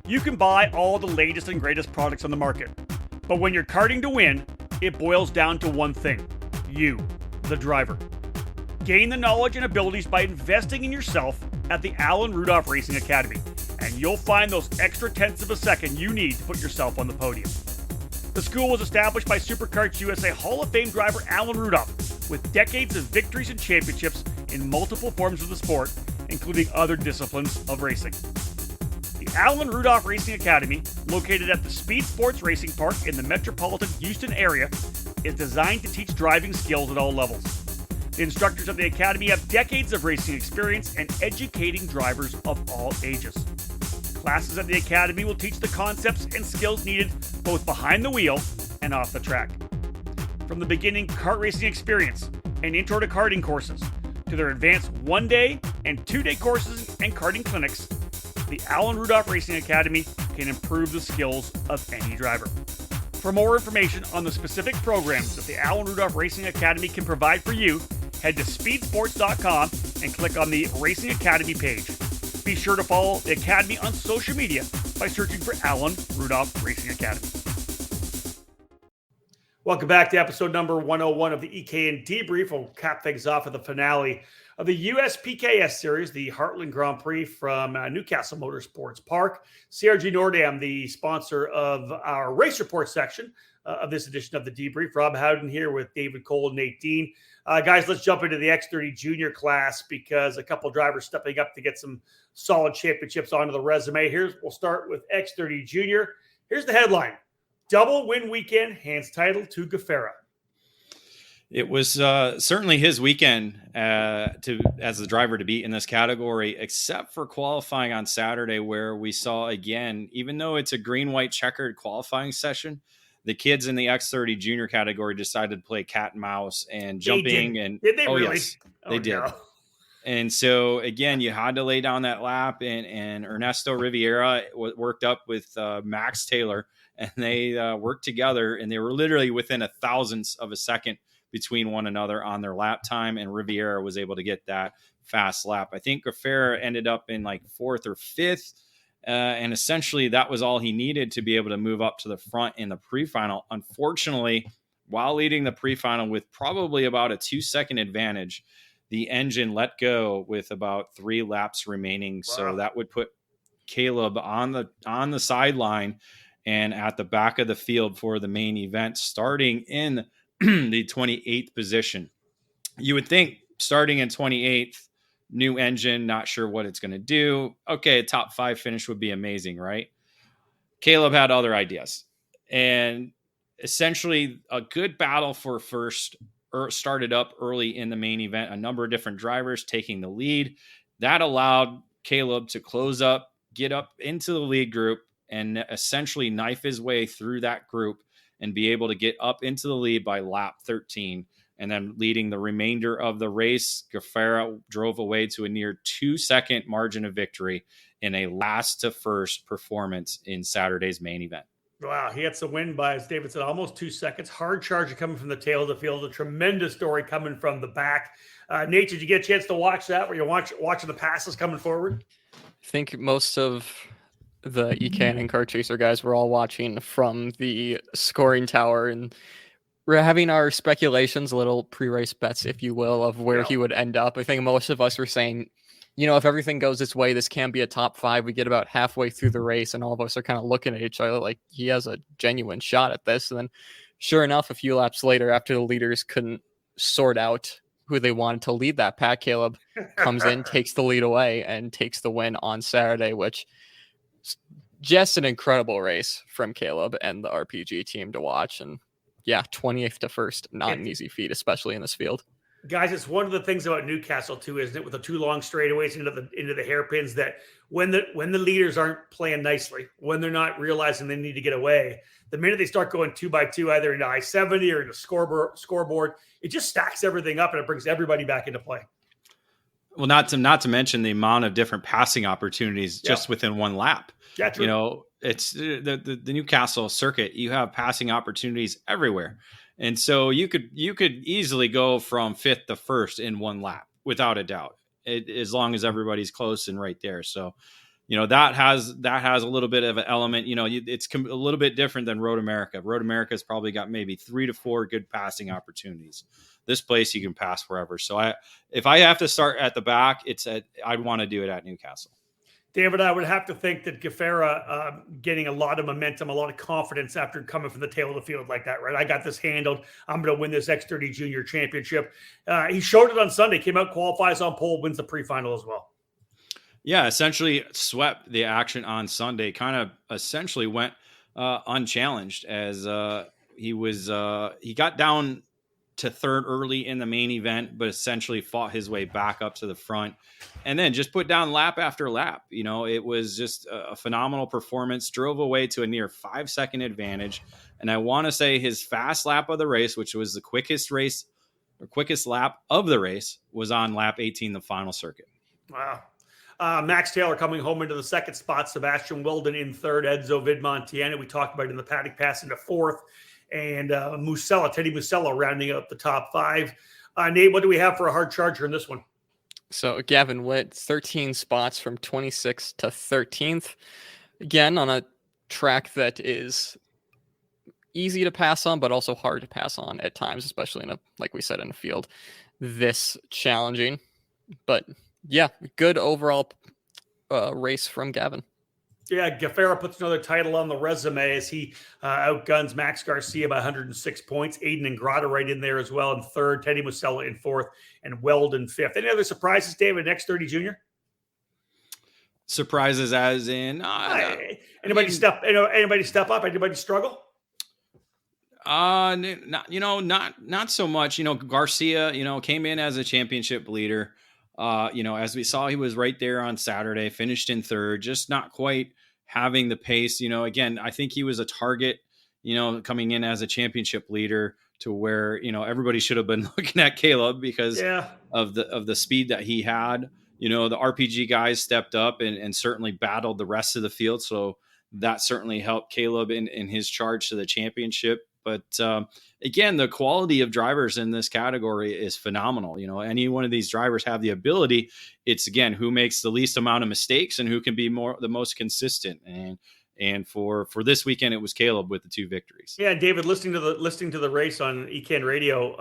You can buy all the latest and greatest products on the market, but when you're karting to win, it boils down to one thing: you, the driver. Gain the knowledge and abilities by investing in yourself at the Alan Rudolph Racing Academy, and you'll find those extra tenths of a second you need to put yourself on the podium. The school was established by SuperKarts USA Hall of Fame driver Alan Rudolph, with decades of victories and championships in multiple forms of the sport, including other disciplines of racing. The Alan Rudolph Racing Academy, located at the Speed Sports Racing Park in the metropolitan Houston area, is designed to teach driving skills at all levels. The instructors at the Academy have decades of racing experience and educating drivers of all ages. Classes at the Academy will teach the concepts and skills needed both behind the wheel and off the track. From the beginning kart racing experience and intro to karting courses, to their advanced one-day and 2-day courses and karting clinics, the Alan Rudolph Racing Academy can improve the skills of any driver. For more information on the specific programs that the Alan Rudolph Racing Academy can provide for you, head to speedsports.com and click on the Racing Academy page. Be sure to follow the Academy on social media by searching for Alan Rudolph Racing Academy. Welcome back to episode number 101 of the EKN Debrief. We'll cap things off with the finale of the USPKS Series, the Heartland Grand Prix from Newcastle Motorsports Park. CRG Nordam, the sponsor of our race report section of this edition of the Debrief. Rob Howden here with David Cole and Nate Dean. Guys, let's jump into the X30 Junior class because a couple drivers stepping up to get some solid championships onto the resume. We'll start with X30 Junior. Here's the headline. Double win weekend hands title to Gaffera. It was certainly his weekend as the driver to beat in this category, except for qualifying on Saturday, where we saw again, even though it's a green-white checkered qualifying session, the kids in the X30 Junior category decided to play cat and mouse and jumping. Did they really? Yes, they did. No. And so, again, you had to lay down that lap, and Ernesto Riviera worked up with Max Taylor, and they worked together, and they were literally within a thousandth of a second between one another on their lap time, and Riviera was able to get that fast lap. I think Gaffera ended up in like fourth or fifth, and essentially that was all he needed to be able to move up to the front in the pre-final. Unfortunately, while leading the pre-final with probably about a 2-second advantage, the engine let go with about 3 laps remaining. Wow. So that would put Caleb on the sideline and at the back of the field for the main event, starting in the 28th position. You would think starting in 28th, new engine, not sure what it's going to do. Okay, a top 5 finish would be amazing, right? Caleb had other ideas. And essentially a good battle for first started up early in the main event. A number of different drivers taking the lead. That allowed Caleb to close up, get up into the lead group, and essentially knife his way through that group and be able to get up into the lead by lap 13. And then leading the remainder of the race, Gaffera drove away to a near 2-second margin of victory in a last to first performance in Saturday's main event. Wow, he gets the win by, as David said, almost 2 seconds. Hard charger coming from the tail of the field. A tremendous story coming from the back. Nate, did you get a chance to watch that? Were you watching the passes coming forward? I think most of the EKN and Kart Chaser guys were all watching from the scoring tower, and we're having our speculations, little pre-race bets, if you will, of where he would end up. I think most of us were saying, if everything goes this way, this can be a top 5. We get about halfway through the race, and all of us are kind of looking at each other like he has a genuine shot at this. And then sure enough, a few laps later, after the leaders couldn't sort out who they wanted to lead that pack, Caleb comes in, takes the lead away, and takes the win on Saturday, which just an incredible race from Caleb and the RPG team to watch. And yeah, 28th to first, not an easy feat, especially in this field. Guys, it's one of the things about Newcastle too, isn't it? With the 2 long straightaways into the hairpins, that when the leaders aren't playing nicely, when they're not realizing they need to get away, the minute they start going 2 by 2, either into I-70 or into scoreboard, it just stacks everything up and it brings everybody back into play. Well, not to mention the amount of different passing opportunities just within one lap. Yeah, true. It's the Newcastle circuit. You have passing opportunities everywhere. And so you could easily go from 5th to 1st in one lap without a doubt, as long as everybody's close and right there. So, that has a little bit of an element. It's a little bit different than Road America. Road America's probably got maybe 3 to 4 good passing opportunities. This place you can pass wherever. So if I have to start at the back, I'd want to do it at Newcastle. David, I would have to think that Gaffera getting a lot of momentum, a lot of confidence after coming from the tail of the field like that, right? I got this handled. I'm going to win this X30 Junior Championship. He showed it on Sunday, came out, qualifies on pole, wins the pre-final as well. Yeah, essentially swept the action on Sunday, kind of essentially went unchallenged as he got down to 3rd early in the main event, but essentially fought his way back up to the front and then just put down lap after lap. It was just a phenomenal performance, drove away to a near 5-second advantage. And I want to say his fast lap of the race, which was the quickest lap of the race, was on lap 18, the final circuit. Wow. Max Taylor coming home into the second spot. Sebastian Weldon in third. Enzo Vidmontiana, we talked about in the paddock pass into fourth. And Teddy Musella rounding up the top five. Nate, what do we have for a hard charger in this one? So Gavin Witt, 13 spots from 26th to 13th. Again, on a track that is easy to pass on, but also hard to pass on at times, especially like we said, in a field this challenging. But yeah, good overall race from Gavin. Yeah, Gaffera puts another title on the resume as he outguns Max Garcia by 106 points. Aiden Ingrata right in there as well in third. Teddy Musella in fourth, and Weldon fifth. Any other surprises, David? X30 Jr. Surprises as in anybody step up? Anybody struggle? Not so much. Garcia, came in as a championship leader. As we saw, he was right there on Saturday, finished in third, just not quite having the pace. Again, I think he was a target, coming in as a championship leader to where, everybody should have been looking at Caleb because of the speed that he had. The RPG guys stepped up and certainly battled the rest of the field. So that certainly helped Caleb in his charge to the championship. But again, the quality of drivers in this category is phenomenal. Any one of these drivers have the ability. It's, again, who makes the least amount of mistakes and who can be the most consistent. And for this weekend, it was Caleb with the 2 victories. Yeah, David, listening to the race on EKN radio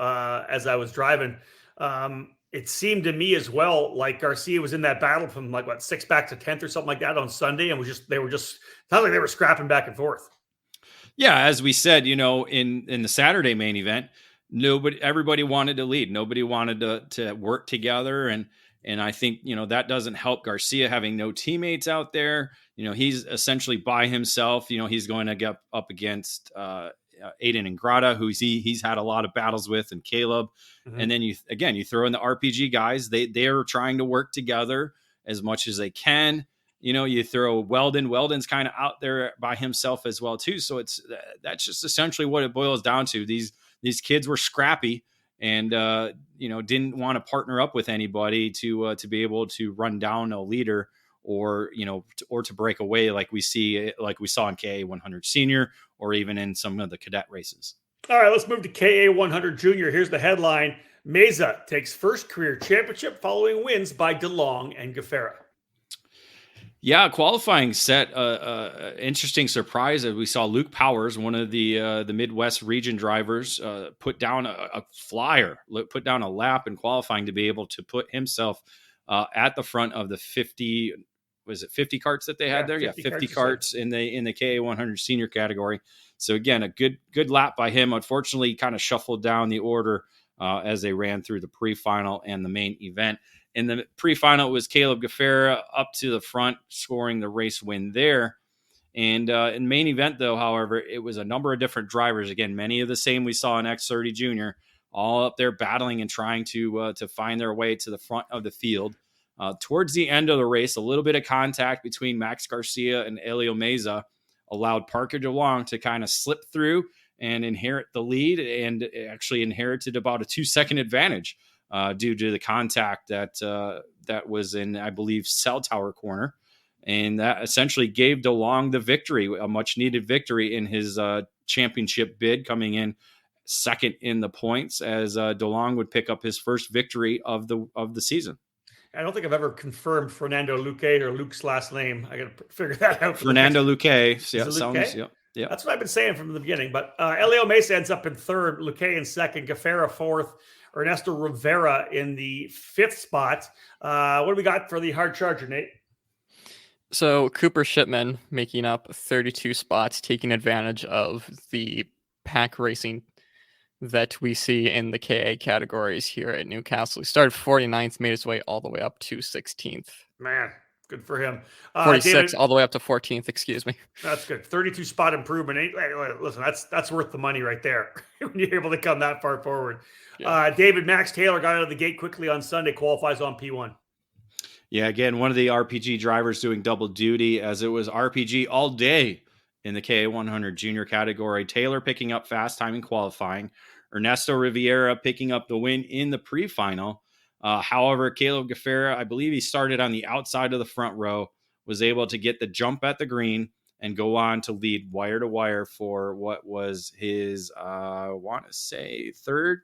as I was driving, it seemed to me as well like Garcia was in that battle from 6th back to 10th or something like that on Sunday, and they were scrapping back and forth. Yeah, as we said, in the Saturday main event, everybody wanted to lead. Nobody wanted to work together, and I think that doesn't help Garcia having no teammates out there. He's essentially by himself. He's going to get up against Aiden Ingrata, who he's had a lot of battles with, and Caleb. Mm-hmm. And then you throw in the RPG guys. They are trying to work together as much as they can. You throw Weldon. Weldon's kind of out there by himself as well too. So that's just essentially what it boils down to. These kids were scrappy and didn't want to partner up with anybody to be able to run down a leader or to break away like we saw in KA 100 Senior or even in some of the cadet races. All right, let's move to KA 100 Junior. Here's the headline: Meza takes first career championship following wins by DeLong and Gaffera. Yeah, qualifying set interesting surprise as we saw Luke Powers, one of the Midwest region drivers, put down a flyer, put down a lap in qualifying to be able to put himself at the front of the 50. Was it 50 carts that they had there? 50 carts in the KA 100 Senior category. So again, a good lap by him. Unfortunately, kind of shuffled down the order as they ran through the pre-final and the main event. In the pre-final, it was Caleb Gaffera up to the front, scoring the race win there. And in main event, though, however, it was a number of different drivers. Again, many of the same we saw in X30 Junior, all up there battling and trying to find their way to the front of the field. Towards the end of the race, a little bit of contact between Max Garcia and Elio Meza allowed Parker DeLong to kind of slip through and inherit the lead, and actually inherited about a 2-second advantage due to the contact that was in, I believe, cell tower corner. And that essentially gave DeLong the victory, a much needed victory in his championship bid, coming in second in the points as DeLong would pick up his first victory of the season. I don't think I've ever confirmed Fernando Luque or Luke's last name. I got to figure that out. Fernando Luque. Yeah, sounds. Yeah. That's what I've been saying from the beginning. But Elio Mesa ends up in third, Luque in second, Gaffera fourth, Ernesto Rivera in the fifth spot. What do we got for the hard charger, Nate? So Cooper Shipman making up 32 spots, taking advantage of the pack racing that we see in the KA categories here at Newcastle. He started 49th, made his way all the way up to 16th. Man, good for him. 46, David, all the way up to 14th, excuse me. That's good. 32 spot improvement. Hey, listen, that's worth the money right there when you're able to come that far forward. Yeah. David, Max Taylor got out of the gate quickly on Sunday, qualifies on P1. Yeah, again, one of the RPG drivers doing double duty, as it was RPG all day in the KA 100 junior category. Taylor picking up fast time in qualifying. Ernesto Rivera picking up the win in the pre-final. However, Caleb Gaffera, I believe he started on the outside of the front row, was able to get the jump at the green and go on to lead wire to wire for what was his, I want to say third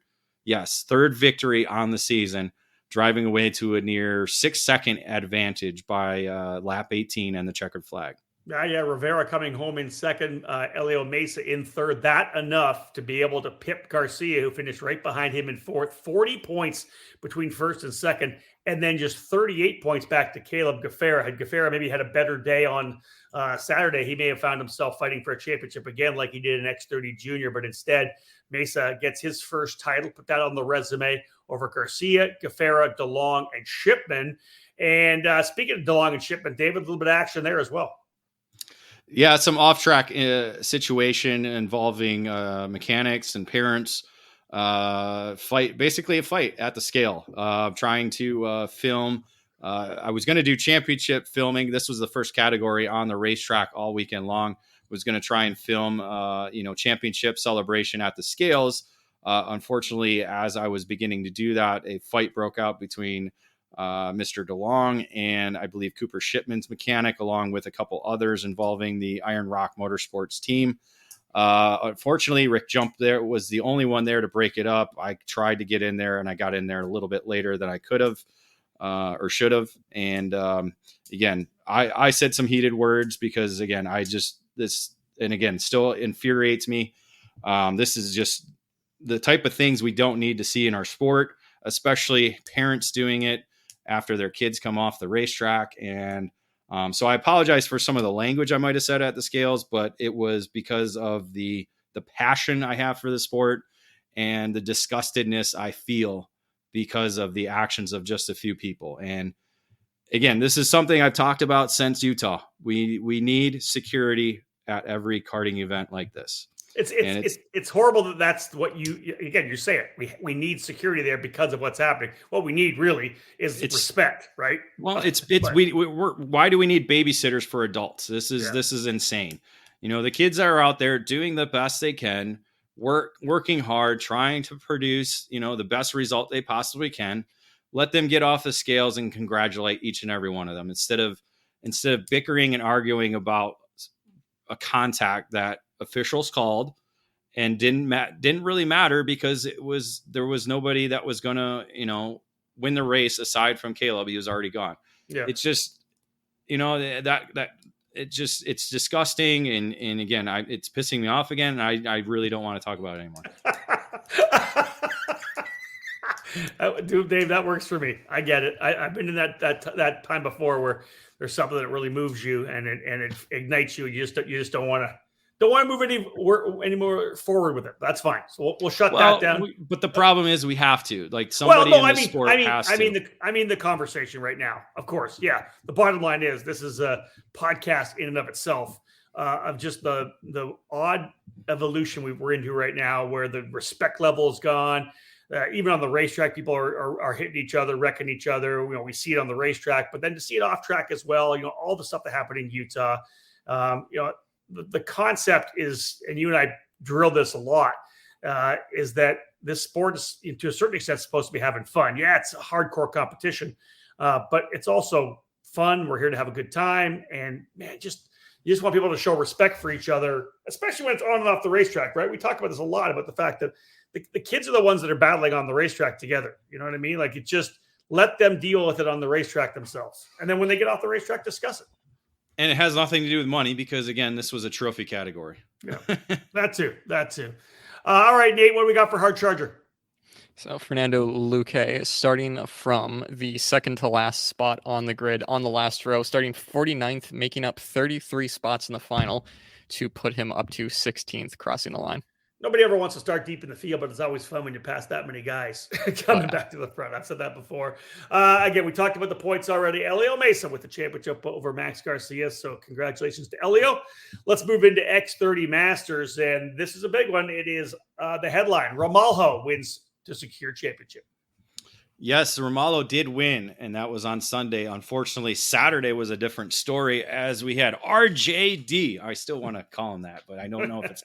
victory on the season, driving away to a near 6-second advantage by lap 18 and the checkered flag. Yeah, Rivera coming home in second, Elio Mesa in third. That enough to be able to pip Garcia, who finished right behind him in fourth. 40 points between first and second, and then just 38 points back to Caleb Gaffera. Had Gaffera maybe had a better day on Saturday, he may have found himself fighting for a championship again like he did in X30 Junior, but instead, Mesa gets his first title, put that on the resume over Garcia, Gaffera, DeLong, and Shipman. And speaking of DeLong and Shipman, David, a little bit of action there as well. Yeah, some off-track situation involving mechanics and parents. Basically a fight at the scale. Trying to film. I was going to do championship filming. This was the first category on the racetrack all weekend long. Was going to try and film, championship celebration at the scales. Unfortunately, as I was beginning to do that, a fight broke out between Mr. DeLong and I believe Cooper Shipman's mechanic, along with a couple others involving the Iron Rock Motorsports team. Unfortunately, Rick Jump there was the only one there to break it up. I tried to get in there, and I got in there a little bit later than I could have or should have. And again, I said some heated words because, again, still infuriates me. This is just the type of things we don't need to see in our sport, especially parents doing it after their kids come off the racetrack. And so I apologize for some of the language I might have said at the scales, but it was because of the passion I have for the sport and the disgustedness I feel because of the actions of just a few people. And again, this is something I've talked about since Utah. We need security at every karting event like this. It's horrible that that's what you say it. We need security there because of what's happening. What we need really is respect, right? Well, why do we need babysitters for adults? This is insane. The kids that are out there doing the best they can, working hard, trying to produce, the best result they possibly can. Let them get off the scales and congratulate each and every one of them instead of bickering and arguing about a contact that officials called and didn't really matter because there was nobody that was gonna win the race aside from Caleb. He was already gone. Yeah, it's just it's disgusting and again it's pissing me off again. And I really don't want to talk about it anymore. Dude, Dave, that works for me. I get it. I've been in that time before where there's something that really moves you and it ignites you. You just don't want to move any more forward with it. That's fine. So we'll shut that down. But the problem is we have to somebody in the sport has to. I mean the conversation right now. Of course, yeah. The bottom line is this is a podcast in and of itself of just the odd evolution we're into right now, where the respect level is gone. Even on the racetrack, people are hitting each other, wrecking each other. We see it on the racetrack, but then to see it off track as well. All the stuff that happened in Utah. The concept is, and you and I drill this a lot, is that this sport is, to a certain extent, supposed to be having fun. Yeah, it's a hardcore competition, but it's also fun. We're here to have a good time, and man, you just want people to show respect for each other, especially when it's on and off the racetrack, right? We talk about this a lot, about the fact that the kids are the ones that are battling on the racetrack together. You know what I mean? Like, it just let them deal with it on the racetrack themselves, and then when they get off the racetrack, discuss it. And it has nothing to do with money because, again, this was a trophy category. Yeah, that too. All right, Nate, what do we got for Hard Charger? So Fernando Luque, starting from the second to last spot on the grid on the last row, starting 49th, making up 33 spots in the final to put him up to 16th, crossing the line. Nobody ever wants to start deep in the field, but it's always fun when you pass that many guys coming back to the front. I've said that before. Again, we talked about the points already. Elio Mesa with the championship over Max Garcia. So congratulations to Elio. Let's move into X30 Masters. And this is a big one. It is the headline. Ramalho wins to secure championship. Yes, Ramalho did win, and that was on Sunday. Unfortunately, Saturday was a different story as we had RJD. I still want to call him that, but I don't know if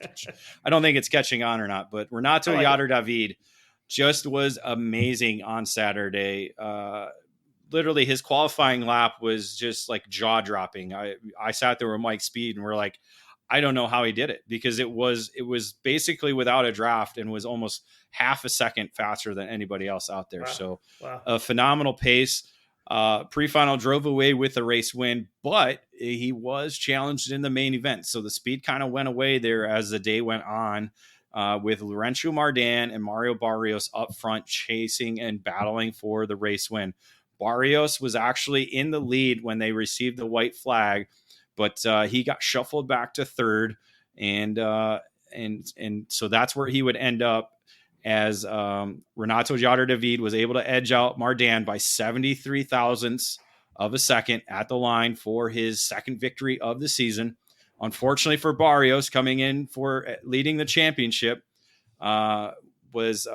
I don't think it's catching on or not. But Renato Yader David just was amazing on Saturday. Literally his qualifying lap was just like jaw dropping. I sat there with Mike Speed and we're like, I don't know how he did it, because it was basically without a draft and was almost half a second faster than anybody else out there. Wow. So a phenomenal pace. Pre-final drove away with the race win, but he was challenged in the main event. So the speed kind of went away there as the day went on, with Laurencio Mardan and Mario Barrios up front chasing and battling for the race win. Barrios was actually in the lead when they received the white flag, but he got shuffled back to third, and so that's where he would end up, as Renato Jader-David was able to edge out Mardan by 73 thousandths of a second at the line for his second victory of the season. Unfortunately for Barrios, coming in for leading the championship, was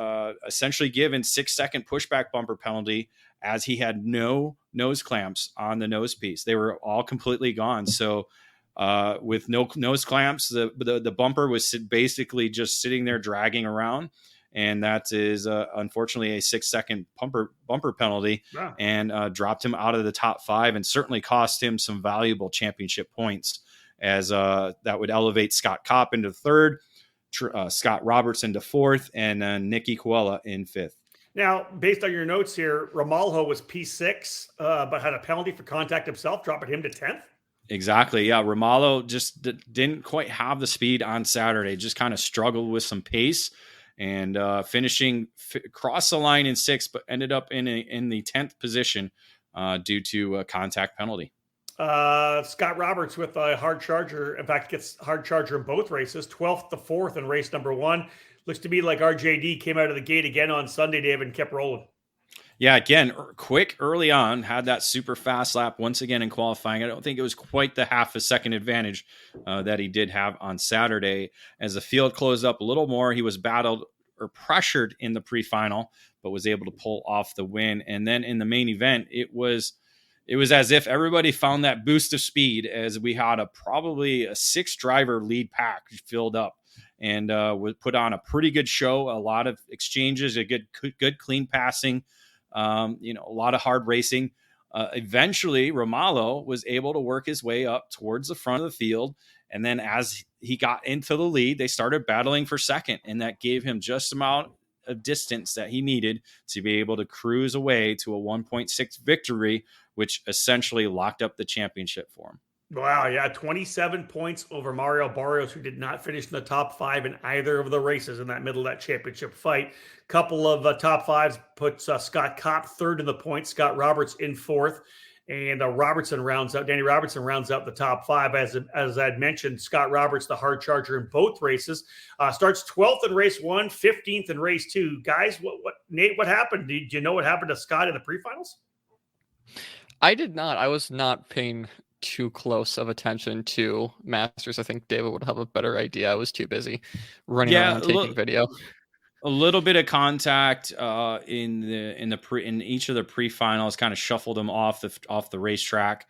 essentially given 6-second pushback bumper penalty, as he had no nose clamps on the nose piece. They were all completely gone. So with no nose clamps, the bumper was basically just sitting there dragging around. And that is unfortunately a 6-second bumper penalty. Wow. And dropped him out of the top 5, and certainly cost him some valuable championship points, as that would elevate Scott Kopp into third, Scott Roberts into fourth, and Nicky Coella in fifth. Now, based on your notes here, Ramalho was P6, but had a penalty for contact himself, dropping him to 10th. Exactly. Yeah. Ramalho just didn't quite have the speed on Saturday, just kind of struggled with some pace, and finishing across the line in 6th, but ended up in the 10th position due to a contact penalty. Scott Roberts with a hard charger. In fact, gets hard charger in both races, 12th to 4th in race number 1. Looks to me like RJD came out of the gate again on Sunday, David, and kept rolling. Yeah, again, quick early on, had that super fast lap once again in qualifying. I don't think it was quite the half a second advantage that he did have on Saturday. As the field closed up a little more, he was battled or pressured in the pre-final, but was able to pull off the win. And then in the main event, it was as if everybody found that boost of speed, as we had probably a 6-driver lead pack filled up, and would put on a pretty good show. A lot of exchanges, a good clean passing, a lot of hard racing. Eventually, Ramalho was able to work his way up towards the front of the field. And then as he got into the lead, they started battling for second. And that gave him just the amount of distance that he needed to be able to cruise away to a 1.6 victory, which essentially locked up the championship for him. Wow, yeah, 27 points over Mario Barrios, who did not finish in the top 5 in either of the races in that middle of that championship fight. Couple of top 5s puts Scott Kopp third in the points, Scott Roberts in 4th, and Danny Robertson rounds out the top 5. As I'd mentioned, Scott Roberts, the hard charger in both races, starts 12th in race 1, 15th in race 2. Guys, Nate, what happened? Did you know what happened to Scott in the pre-finals? I did not. I was not paying too close of attention to Masters. I think David would have a better idea. I was too busy running around taking video. A little bit of contact in each of the pre-finals kind of shuffled him off the racetrack,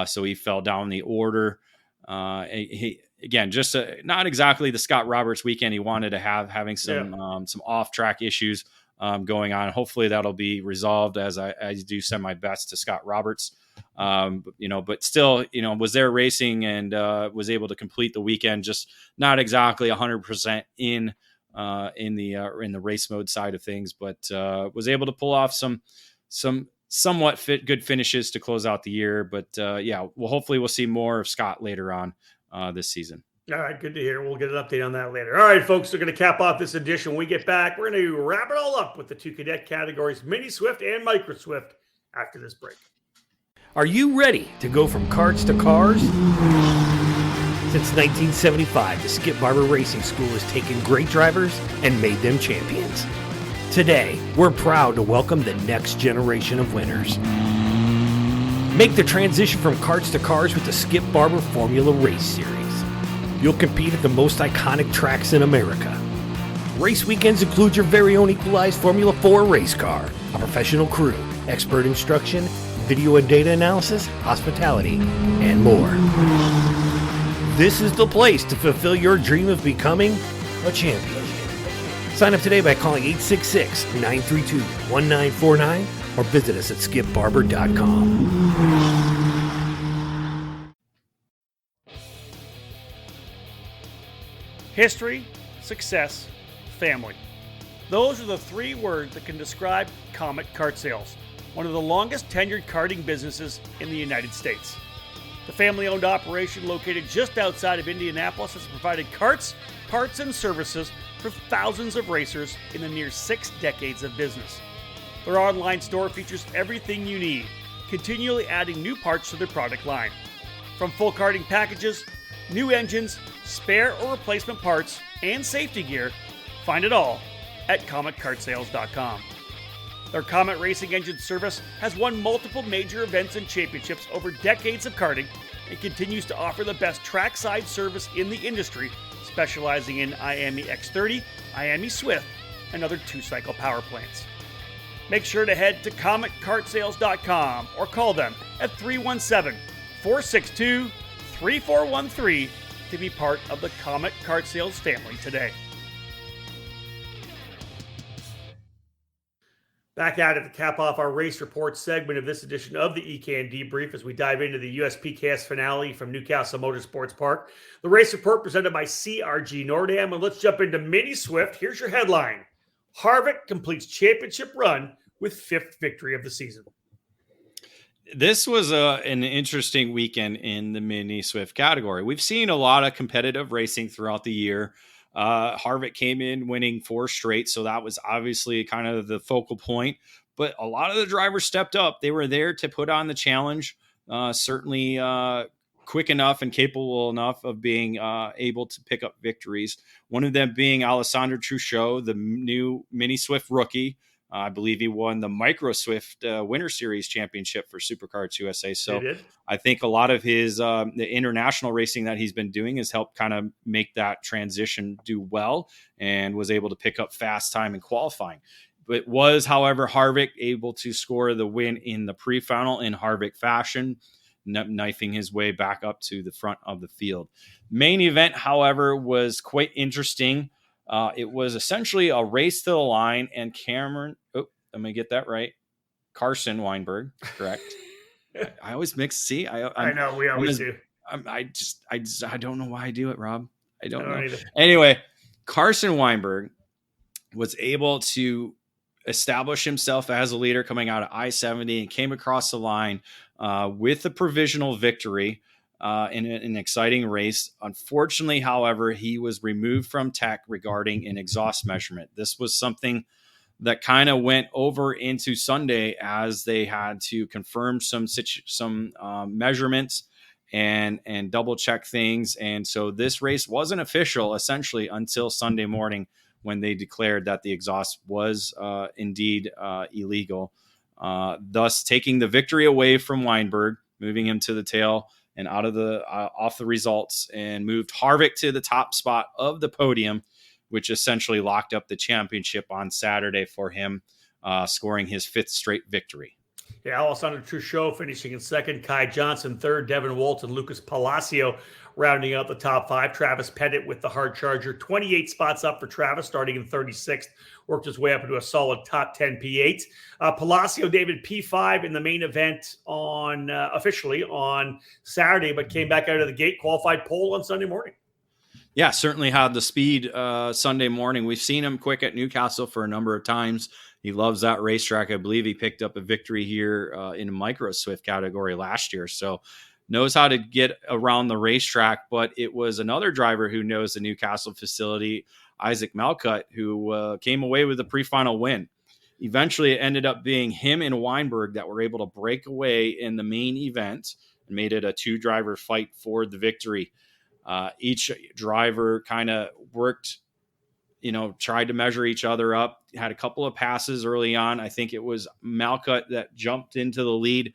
so he fell down the order. He again, just not exactly the Scott Roberts weekend he wanted to have, having some off-track issues going on. Hopefully that'll be resolved as I do send my best to Scott Roberts. But still, was there racing and was able to complete the weekend, just not exactly 100% in the race mode side of things, but was able to pull off some somewhat good finishes to close out the year. But hopefully we'll see more of Scott later on this season. All right, good to hear. We'll get an update on that later. All right, folks, we're going to cap off this edition. When we get back, we're going to wrap it all up with the 2 cadet categories, Mini Swift and Micro Swift, after this break. Are you ready to go from karts to cars? Since 1975, the Skip Barber Racing School has taken great drivers and made them champions. Today, we're proud to welcome the next generation of winners. Make the transition from karts to cars with the Skip Barber Formula Race Series. You'll compete at the most iconic tracks in America. Race weekends include your very own equalized Formula 4 race car, a professional crew, expert instruction, video and data analysis, hospitality, and more. This is the place to fulfill your dream of becoming a champion. Sign up today by calling 866-932-1949 or visit us at skipbarber.com. History, success, family. Those are the three words that can describe Comet Kart Sales, one of the longest tenured karting businesses in the United States. The family-owned operation located just outside of Indianapolis has provided karts, parts, and services for thousands of racers in the near 6 decades of business. Their online store features everything you need, continually adding new parts to their product line. From full karting packages, new engines, spare or replacement parts, and safety gear, find it all at CometKartSales.com. Their Comet Racing Engine service has won multiple major events and championships over decades of karting and continues to offer the best trackside service in the industry, specializing in IAME X30, IAME Swift, and other 2-cycle power plants. Make sure to head to CometKartSales.com or call them at 317-462-3413 to be part of the Comet Kart Sales family today. Back at it to cap off our race report segment of this edition of the EKN Debrief as we dive into the USPKS finale from Newcastle Motorsports Park. The race report presented by CRG Nordam. And let's jump into Mini Swift. Here's your headline. Harvick completes championship run with 5th victory of the season. This was an interesting weekend in the Mini Swift category. We've seen a lot of competitive racing throughout the year. Harvick came in winning 4 straight, so that was obviously kind of the focal point. But a lot of the drivers stepped up. They were there to put on the challenge, certainly quick enough and capable enough of being able to pick up victories. One of them being Alessandro Truchot, the new Mini Swift rookie. I believe he won the Micro Swift Winter Series Championship for Superkarts USA. So I think a lot of his the international racing that he's been doing has helped kind of make that transition do well and was able to pick up fast time in qualifying. But was, however, Harvick able to score the win in the pre-final in Harvick fashion, knifing his way back up to the front of the field. Main event, however, was quite interesting. It was essentially a race to the line, and Cameron, I'm going to get that right. Carson Weinberg, correct? I always mix. See, I know, we always do. I don't know why I do it, Rob. I don't know. Either. Anyway, Carson Weinberg was able to establish himself as a leader coming out of I-70 and came across the line with a provisional victory. In an exciting race. Unfortunately, however, he was removed from tech regarding an exhaust measurement. This was something that kind of went over into Sunday as they had to confirm some measurements and double check things. And so this race wasn't official essentially until Sunday morning when they declared that the exhaust was indeed illegal, thus taking the victory away from Weinberg, moving him to the tail and out of the off the results, and moved Harvick to the top spot of the podium, which essentially locked up the championship on Saturday for him, scoring his 5th straight victory. Yeah, Alessandro Truchot finishing in 2nd, Kai Johnson 3rd, Devin Wolt and Lucas Palacio rounding out the top 5. Travis Pettit with the hard charger, 28 spots up for Travis, starting in 36th, worked his way up into a solid top 10 P8. Palacio, David, P5 in the main event on officially on Saturday, but came back out of the gate, qualified pole on Sunday morning. Yeah, certainly had the speed Sunday morning. We've seen him quick at Newcastle for a number of times. He loves that racetrack. I believe he picked up a victory here in a Micro Swift category last year. So knows how to get around the racetrack, but it was another driver who knows the Newcastle facility, Isaac Malcutt, who came away with a pre-final win. Eventually, it ended up being him and Weinberg that were able to break away in the main event and made it a 2-driver fight for the victory. Each driver kind of worked, tried to measure each other up, had a couple of passes early on. I think it was Malcutt that jumped into the lead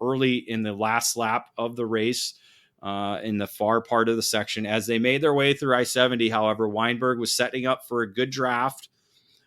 early in the last lap of the race in the far part of the section. As they made their way through I-70, however, Weinberg was setting up for a good draft.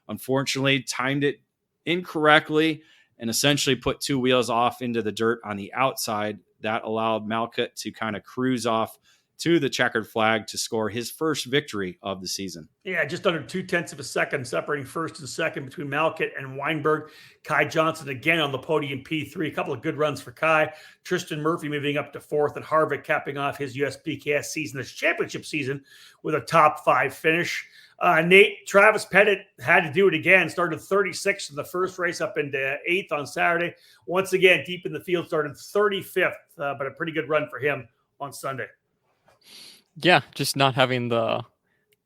Unfortunately, timed it incorrectly and essentially put 2 wheels off into the dirt on the outside. That allowed Malcutt to kind of cruise off to the checkered flag to score his first victory of the season. Yeah, just under 0.2 of a second separating first and second between Malkit and Weinberg. Kai Johnson again on the podium, P3. A couple of good runs for Kai. Tristan Murphy moving up to fourth, and Harvick capping off his USPKS season, his championship season, with a top 5 finish. Nate, Travis Pettit had to do it again. Started 36th in the first race, up into 8th on Saturday. Once again, deep in the field, started 35th, but a pretty good run for him on Sunday. Yeah, just not having the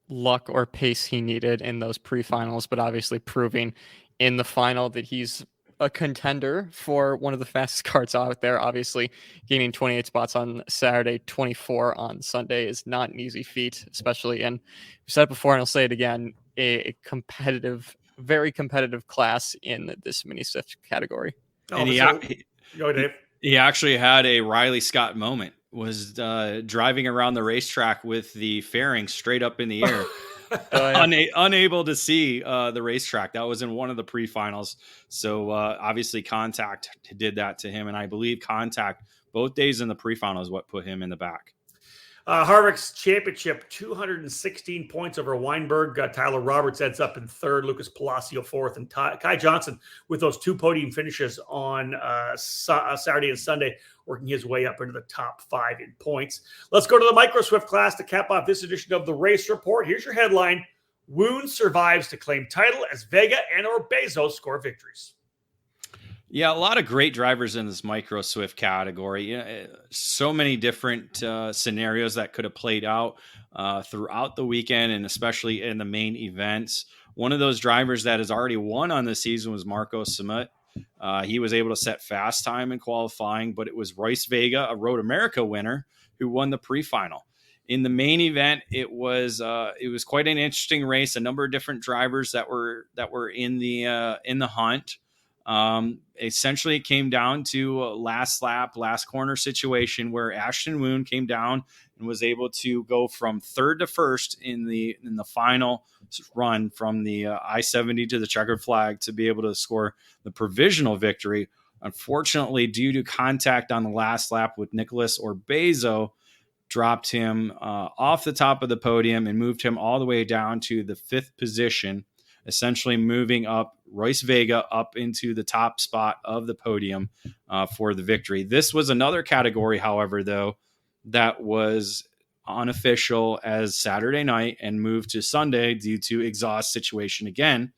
luck or pace he needed in those pre-finals, but obviously proving in the final that he's a contender for one of the fastest karts out there. Obviously, gaining 28 spots on Saturday, 24 on Sunday is not an easy feat, especially, and we said it before and I'll say it again, a competitive, very competitive class in this mini Swift category. Go, Dave. He actually had a Riley Scott moment. Was driving around the racetrack with the fairing straight up in the air, unable to see the racetrack. That was in one of the pre-finals. So obviously Contact did that to him, and I believe Contact both days in the pre-final is what put him in the back. Harvick's championship, 216 points over Weinberg. Tyler Roberts ends up in third, Lucas Palacio fourth, and Kai Johnson with those 2 podium finishes on Saturday and Sunday, working his way up into the top 5 in points. Let's go to the Micro Swift class to cap off this edition of the Race Report. Here's your headline: Woon survives to claim title as Vega and or Bezos score victories. Yeah, a lot of great drivers in this Micro Swift category. So many different scenarios that could have played out throughout the weekend, and especially in the main events. One of those drivers that has already won on the season was Marco Samut. He was able to set fast time in qualifying, but it was Royce Vega, a Road America winner, who won the pre-final. In the main event, it was quite an interesting race. A number of different drivers that were in the hunt. Essentially it came down to a last lap, last corner situation where Ashton Woon came down and was able to go from third to first in the final run from the I-70 to the checkered flag to be able to score the provisional victory. Unfortunately, due to contact on the last lap with Nicholas Orbezo, dropped him off the top of the podium and moved him all the way down to the 5th position, essentially moving up Royce Vega up into the top spot of the podium for the victory. This was another category, however, though, that was unofficial as Saturday night and moved to Sunday due to exhaust situation again.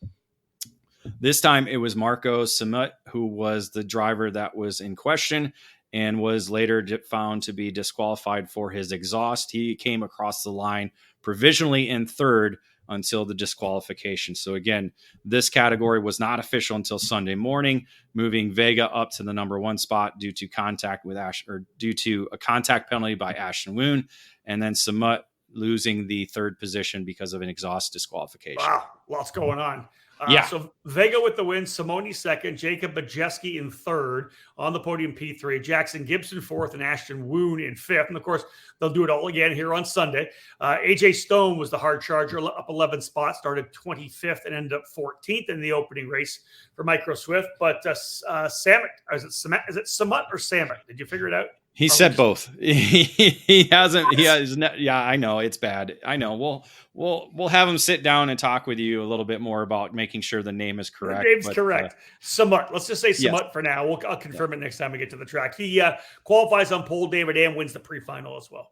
This time it was Marco Samut who was the driver that was in question and was later found to be disqualified for his exhaust. He came across the line provisionally in third until the disqualification. So again, this category was not official until Sunday morning, moving Vega up to the number 1 spot due to due to a contact penalty by Ashton Woon, and then Samut losing the 3rd position because of an exhaust disqualification. Wow, lots going on. Yeah. So Vega with the win, Simone second, Jacob Majeski in third, on the podium P3, Jackson Gibson fourth, and Ashton Woon in fifth. And of course, they'll do it all again here on Sunday. AJ Stone was the hard charger, up 11 spots, started 25th and ended up 14th in the opening race for Micro Swift. But Samut, is it Samut or Samut? Did you figure it out? He said both. He hasn't. He has. Yeah, I know it's bad. I know. We'll have him sit down and talk with you a little bit more about making sure the name is correct. The name's correct. Samut. Let's just say Samut yes. for now. I'll confirm it next time we get to the track. He qualifies on pole, David, and wins the pre-final as well.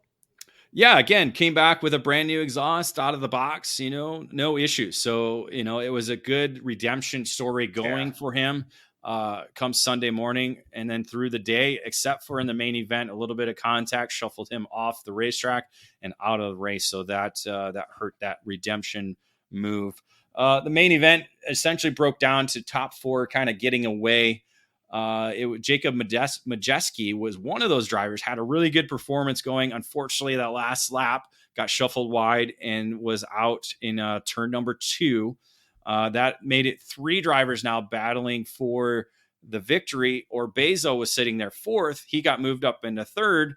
Yeah, again, came back with a brand new exhaust out of the box. No issues. So it was a good redemption story going for him. Come Sunday morning and then through the day, except for in the main event, a little bit of contact shuffled him off the racetrack and out of the race. So that hurt that redemption move. The main event essentially broke down to top 4 kind of getting away. Jacob Majeski was one of those drivers, had a really good performance going. Unfortunately, that last lap got shuffled wide and was out in turn number 2. That made it 3 drivers now battling for the victory. Orbezo was sitting there 4th. He got moved up into 3rd.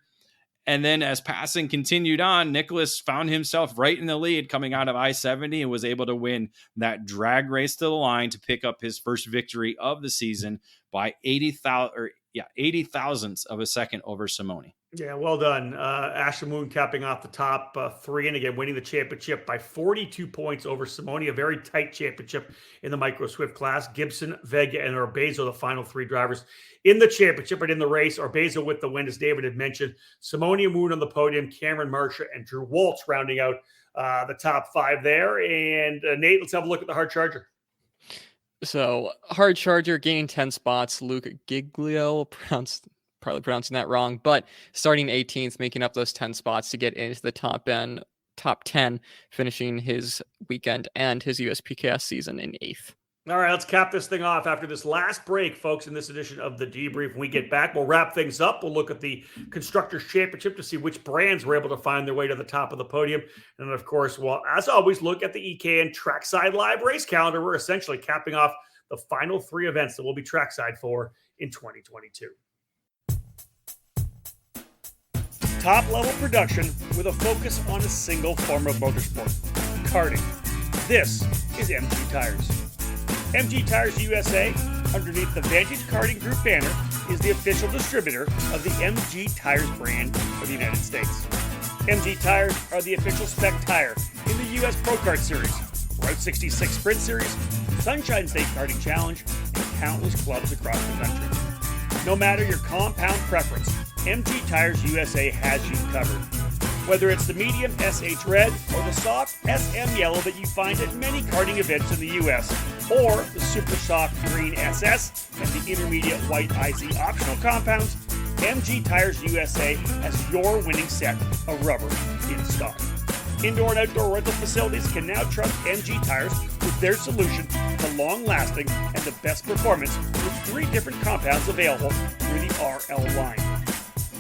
And then as passing continued on, Nicholas found himself right in the lead coming out of I-70 and was able to win that drag race to the line to pick up his first victory of the season by 80 thousandths of a second over Simone. Yeah, well done. Ashley Moon capping off the top three and again winning the championship by 42 points over Simone. A very tight championship in the Micro Swift class. Gibson, Vega, and Orbezo, the final three drivers in the championship, but in the race, Orbezo with the win, as David had mentioned. Simone and Moon on the podium, Cameron Marsha and Drew Waltz rounding out the top five there. And Nate, let's have a look at the hard charger. So hard charger gaining 10 spots. Luke Giglio, probably pronouncing that wrong, but starting 18th, making up those 10 spots to get into the top 10, finishing his weekend and his USPKS season in 8th. All right, let's cap this thing off after this last break, folks, in this edition of the Debrief. When we get back, we'll wrap things up. We'll look at the Constructors' Championship to see which brands were able to find their way to the top of the podium. And then, of course, we'll, as always, look at the EKN Trackside Live race calendar. We're essentially capping off the final three events that we'll be trackside for in 2022. Top-level production with a focus on a single form of motorsport, karting. This is MG Tires. MG Tires USA, underneath the Vantage Karting Group banner, is the official distributor of the MG Tires brand for the United States. MG Tires are the official spec tire in the US Pro Kart Series, Route 66 Sprint Series, Sunshine State Karting Challenge, and countless clubs across the country. No matter your compound preference, MG Tires USA has you covered. Whether it's the medium SH Red or the soft SM Yellow that you find at many karting events in the US, or the super soft green SS and the intermediate white IZ optional compounds, MG Tires USA has your winning set of rubber in stock. Indoor and outdoor rental facilities can now trust MG Tires with their solution to long-lasting and the best performance with 3 different compounds available through the RL line.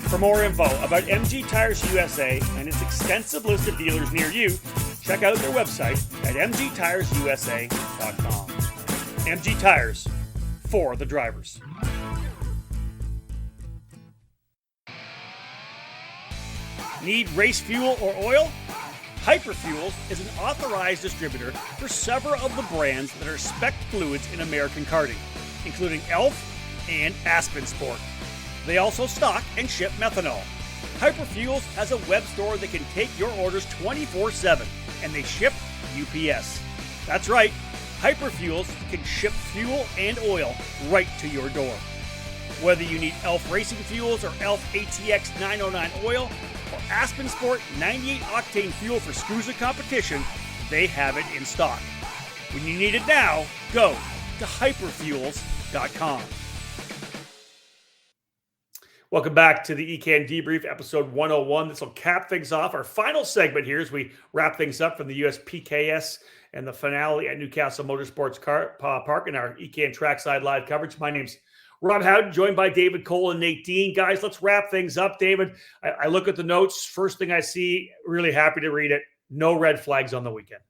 For more info about MG Tires USA and its extensive list of dealers near you, check out their website at mgtiresusa.com. MG Tires, for the drivers. Need race fuel or oil? Hyperfuels is an authorized distributor for several of the brands that are spec fluids in American karting, including ELF and Aspen Sport. They also stock and ship methanol. Hyperfuels has a web store that can take your orders 24/7, and they ship UPS. That's right, Hyperfuels can ship fuel and oil right to your door. Whether you need ELF Racing Fuels or ELF ATX 909 oil or Aspen Sport 98 octane fuel for SCUSA competition, they have it in stock. When you need it now, go to hyperfuels.com. Welcome back to the EKN Debrief, episode 101. This will cap things off. Our final segment here as we wrap things up from the USPKS and the finale at Newcastle Motorsports Park in our EKN Trackside Live coverage. My name's Rob Howden, joined by David Cole and Nate Dean. Guys, let's wrap things up. David, I look at the notes. First thing I see, really happy to read it. No red flags on the weekend.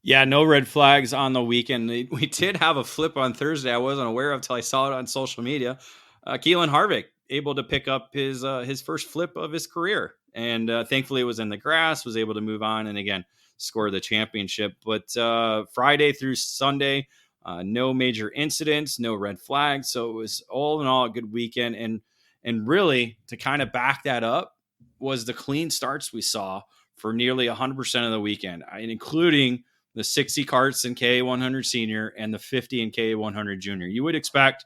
Yeah, no red flags on the weekend. We did have a flip on Thursday I wasn't aware of until I saw it on social media. Keelan Harvick able to pick up his first flip of his career. And thankfully it was in the grass, was able to move on and again, score the championship. But Friday through Sunday, no major incidents, no red flags. So it was all in all a good weekend. And really to kind of back that up was the clean starts we saw for nearly 100% of the weekend, including the 60 karts in K100 senior and the 50 in K100 junior. You would expect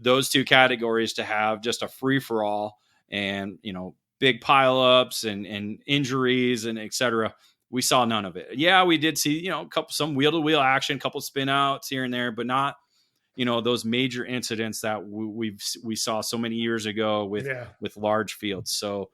those two categories to have just a free for all and, big pileups and injuries and et cetera. We saw none of it. Yeah, we did see, some wheel to wheel action, couple spin outs here and there, but not, those major incidents that we saw so many years ago with large fields. So,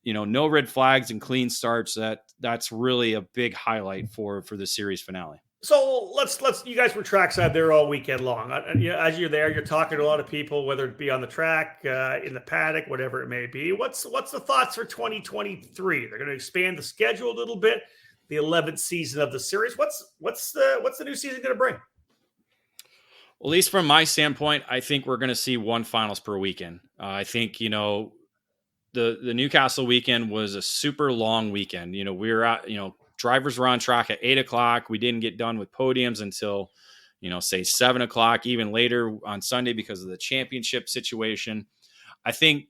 no red flags and clean starts. That's really a big highlight for the series finale. So let's you guys were trackside there all weekend long. As you're there, you're talking to a lot of people, whether it be on the track, in the paddock, whatever it may be. What's the thoughts for 2023? They're going to expand the schedule a little bit. The 11th season of the series. What's the new season going to bring? Well, at least from my standpoint, I think we're going to see one finals per weekend. I think the Newcastle weekend was a super long weekend. We were at drivers were on track at 8:00. We didn't get done with podiums until, say 7:00, even later on Sunday because of the championship situation. I think,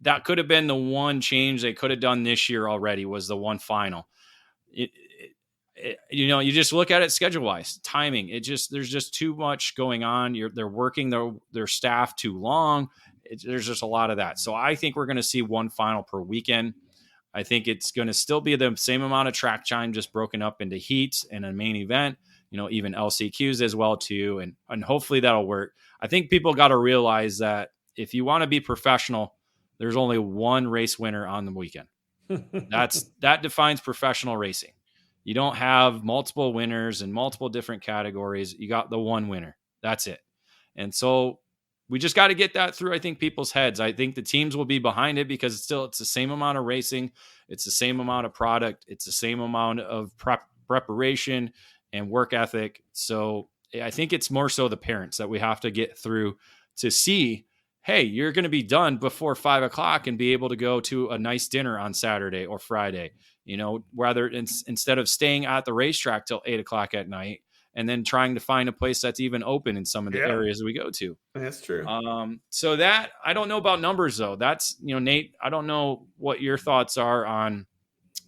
that could have been the one change they could have done this year already, was the one final. You just look at it schedule wise, timing. There's just too much going on. They're working their staff too long. There's just a lot of that. So I think we're going to see one final per weekend. I think it's going to still be the same amount of track time, just broken up into heats and a main event, even LCQs as well too. And hopefully that'll work. I think people got to realize that if you want to be professional, there's only one race winner on the weekend. That defines professional racing. You don't have multiple winners in multiple different categories. You got the one winner. That's it. And so we just got to get that through, I think, people's heads. I think the teams will be behind it because it's the same amount of racing. It's the same amount of product. It's the same amount of preparation and work ethic. So I think it's more so the parents that we have to get through to see, hey, you're going to be done before 5 o'clock and be able to go to a nice dinner on Saturday or Friday, rather instead of staying at the racetrack till 8 o'clock at night and then trying to find a place that's even open in some of the areas we go to. That's true. So that, I don't know about numbers though. That's, Nate, I don't know what your thoughts are on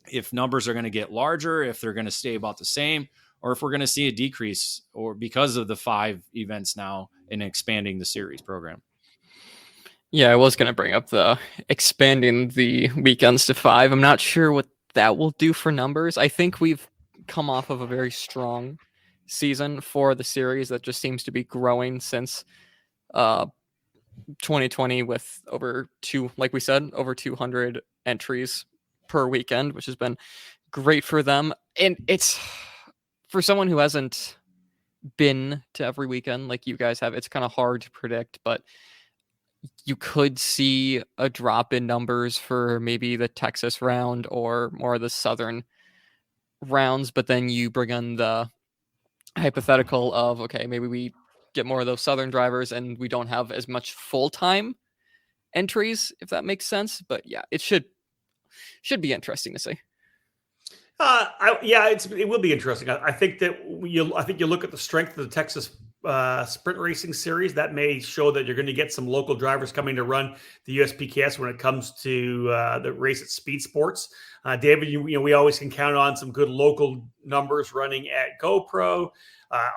if numbers are going to get larger, if they're going to stay about the same, or if we're going to see a decrease or because of the 5 events now and expanding the series program. Yeah, I was going to bring up the expanding the weekends to 5. I'm not sure what that will do for numbers. I think we've come off of a very strong season for the series that just seems to be growing since 2020 with over 200 entries per weekend, which has been great for them. And it's for someone who hasn't been to every weekend like you guys have, it's kind of hard to predict, but you could see a drop in numbers for maybe the Texas round or more of the Southern rounds, but then you bring on the hypothetical of, okay, maybe we get more of those Southern drivers and we don't have as much full-time entries, if that makes sense. But yeah, it should be interesting to see. It will be interesting. I think you look at the strength of the Texas sprint racing series. That may show that you're going to get some local drivers coming to run the USPKS when it comes to the race at Speed Sports. David, we always can count on some good local numbers running at GoPro,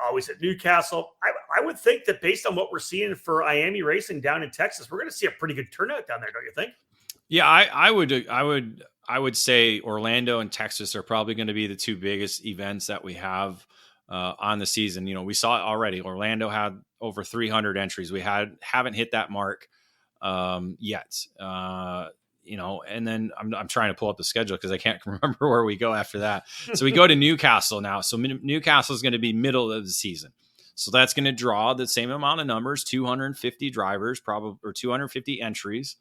always at Newcastle. I would think that based on what we're seeing for Miami racing down in Texas, we're going to see a pretty good turnout down there, don't you think? Yeah, I would say Orlando and Texas are probably going to be the 2 biggest events that we have on the season. We saw it already. Orlando had over 300 entries. We haven't hit that mark yet. And then I'm trying to pull up the schedule because I can't remember where we go after that. So we go to Newcastle now. So Newcastle is going to be middle of the season. So that's going to draw the same amount of numbers, 250 drivers, probably, or 250 entries,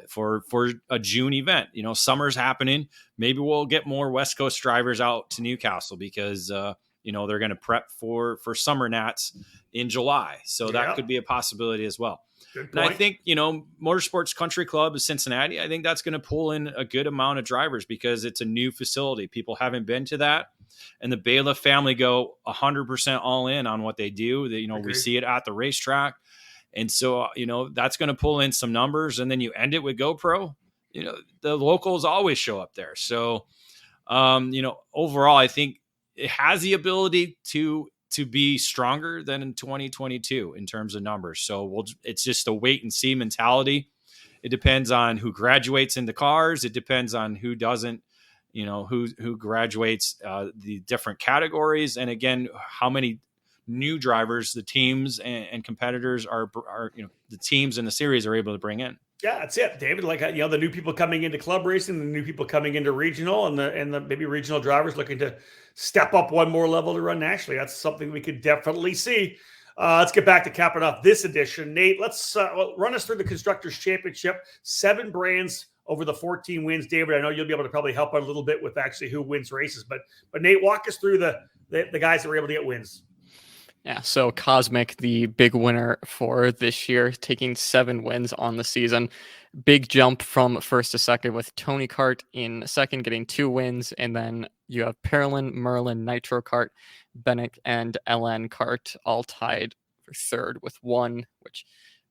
for a June event. Summer's happening. Maybe we'll get more West Coast drivers out to Newcastle because, they're going to prep for summer nats in July. So that could be a possibility as well. And I think, Motorsports Country Club of Cincinnati, I think that's going to pull in a good amount of drivers because it's a new facility. People haven't been to that. And the Bailiff family go 100% all in on what they do. We see it at the racetrack. And so, that's going to pull in some numbers. And then you end it with GoPro. The locals always show up there. So, overall, I think it has the ability to be stronger than in 2022 in terms of numbers. So it's just a wait and see mentality. It depends on who graduates into cars. It depends on who doesn't, who graduates the different categories. And again, how many new drivers the teams and competitors are the teams in the series are able to bring in. Yeah, that's it, David. Like, the new people coming into club racing, the new people coming into regional, and the maybe regional drivers looking to step up one more level to run nationally. That's something we could definitely see. Let's get back to capping off this edition. Nate, let's run us through the Constructors' Championship. 7 brands over the 14 wins. David, I know you'll be able to probably help out a little bit with actually who wins races, but Nate, walk us through the guys that were able to get wins. Yeah, so Cosmic, the big winner for this year, taking 7 wins on the season. Big jump from first to second with Tony Kart in second, getting 2 wins. And then you have Parolin, Merlin, Nitro Kart, Bennett, and LN Kart all tied for third with 1, which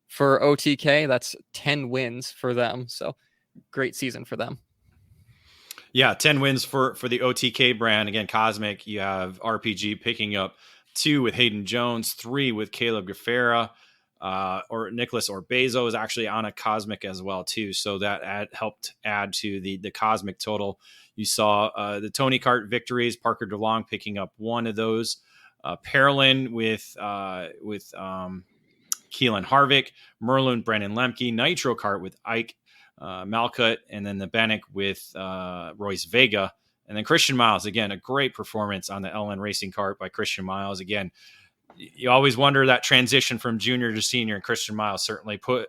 For OTK, that's 10 wins for them. So great season for them. Yeah, 10 wins for the OTK brand. Again, Cosmic, you have RPG picking up 2 with Hayden Jones, 3 with Caleb Gaffera, or Nicholas Orbezo is actually on a Cosmic as well, too. So that helped add to the Cosmic total. You saw the Tony Kart victories, Parker DeLong picking up 1 of those. Parolin with Keelan Harvick, Merlin, Brandon Lemke, Nitro Kart with Ike Malcutt, and then the Bannock with Royce Vega. And then Christian Miles, again, a great performance on the LN Racing Kart by Christian Miles. Again, you always wonder that transition from junior to senior, and Christian Miles certainly put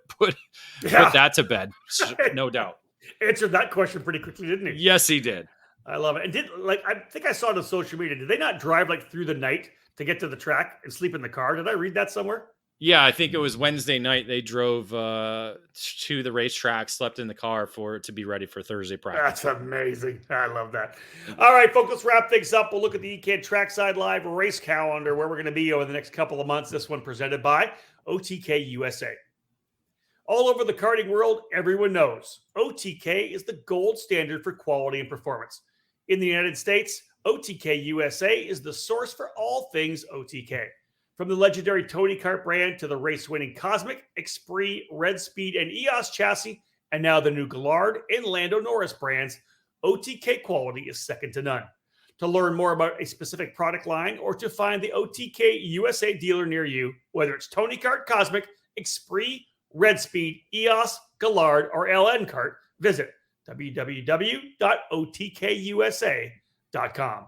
that to bed, no doubt. Answered that question pretty quickly, didn't he? Yes, he did. I love it. And I think I saw it on social media. Did they not drive like through the night to get to the track and sleep in the car? Did I read that somewhere? Yeah, I think it was Wednesday night. They drove to the racetrack, slept in the car to be ready for Thursday practice. That's amazing. I love that. All right, folks, let's wrap things up. We'll look at the EKN Trackside Live race calendar, where we're going to be over the next couple of months. This one presented by OTK USA. All over the karting world, everyone knows OTK is the gold standard for quality and performance. In the United States, OTK USA is the source for all things OTK. From the legendary Tony Kart brand to the race-winning Cosmic, Esprit, Red Speed, and EOS chassis, and now the new Gallard and Lando Norris brands, OTK quality is second to none. To learn more about a specific product line or to find the OTK USA dealer near you, whether it's Tony Kart Cosmic, Esprit, Red Speed, EOS, Gallard, or LN Kart, visit www.otkusa.com.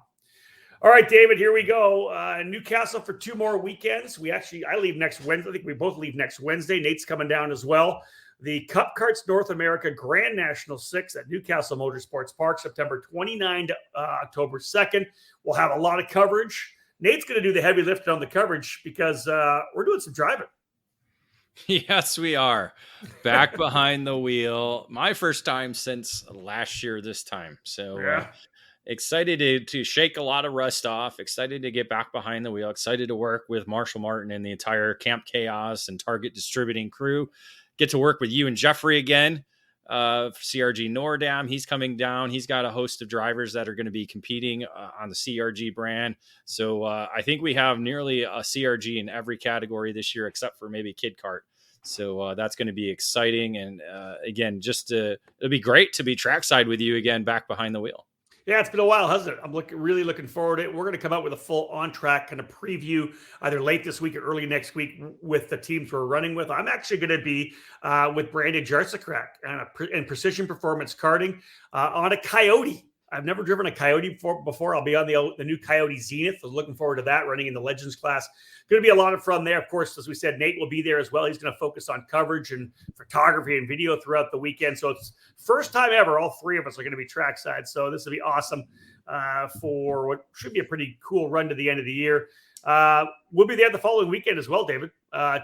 All right, David, here we go. Newcastle for 2 more weekends. I leave next Wednesday. I think we both leave next Wednesday. Nate's coming down as well. The Cup Karts North America Grand National 6 at Newcastle Motorsports Park, September 29 to October 2nd. We'll have a lot of coverage. Nate's going to do the heavy lifting on the coverage because we're doing some driving. Yes, we are. Back behind the wheel. My first time since last year this time. So yeah. Excited to shake a lot of rust off, excited to get back behind the wheel, excited to work with Marshall Martin and the entire Camp Chaos and Target Distributing crew. Get to work with you and Jeffrey again for CRG Nordam. He's coming down. He's got a host of drivers that are going to be competing on the CRG brand. So I think we have nearly a CRG in every category this year, except for maybe Kid Kart. So that's going to be exciting. And again, it'll be great to be trackside with you again, back behind the wheel. Yeah, it's been a while, hasn't it? I'm really looking forward to it. We're going to come out with a full on-track kind of preview either late this week or early next week with the teams we're running with. I'm actually going to be with Brandon Jarsakrak and Precision Performance Karting on a Coyote. I've never driven a Coyote before. I'll be on the new Coyote Zenith. So looking forward to that, running in the Legends class. Going to be a lot of fun there. Of course, as we said, Nate will be there as well. He's going to focus on coverage and photography and video throughout the weekend. So it's first time ever. All 3 of us are going to be trackside. So this will be awesome for what should be a pretty cool run to the end of the year. We'll be there the following weekend as well, David.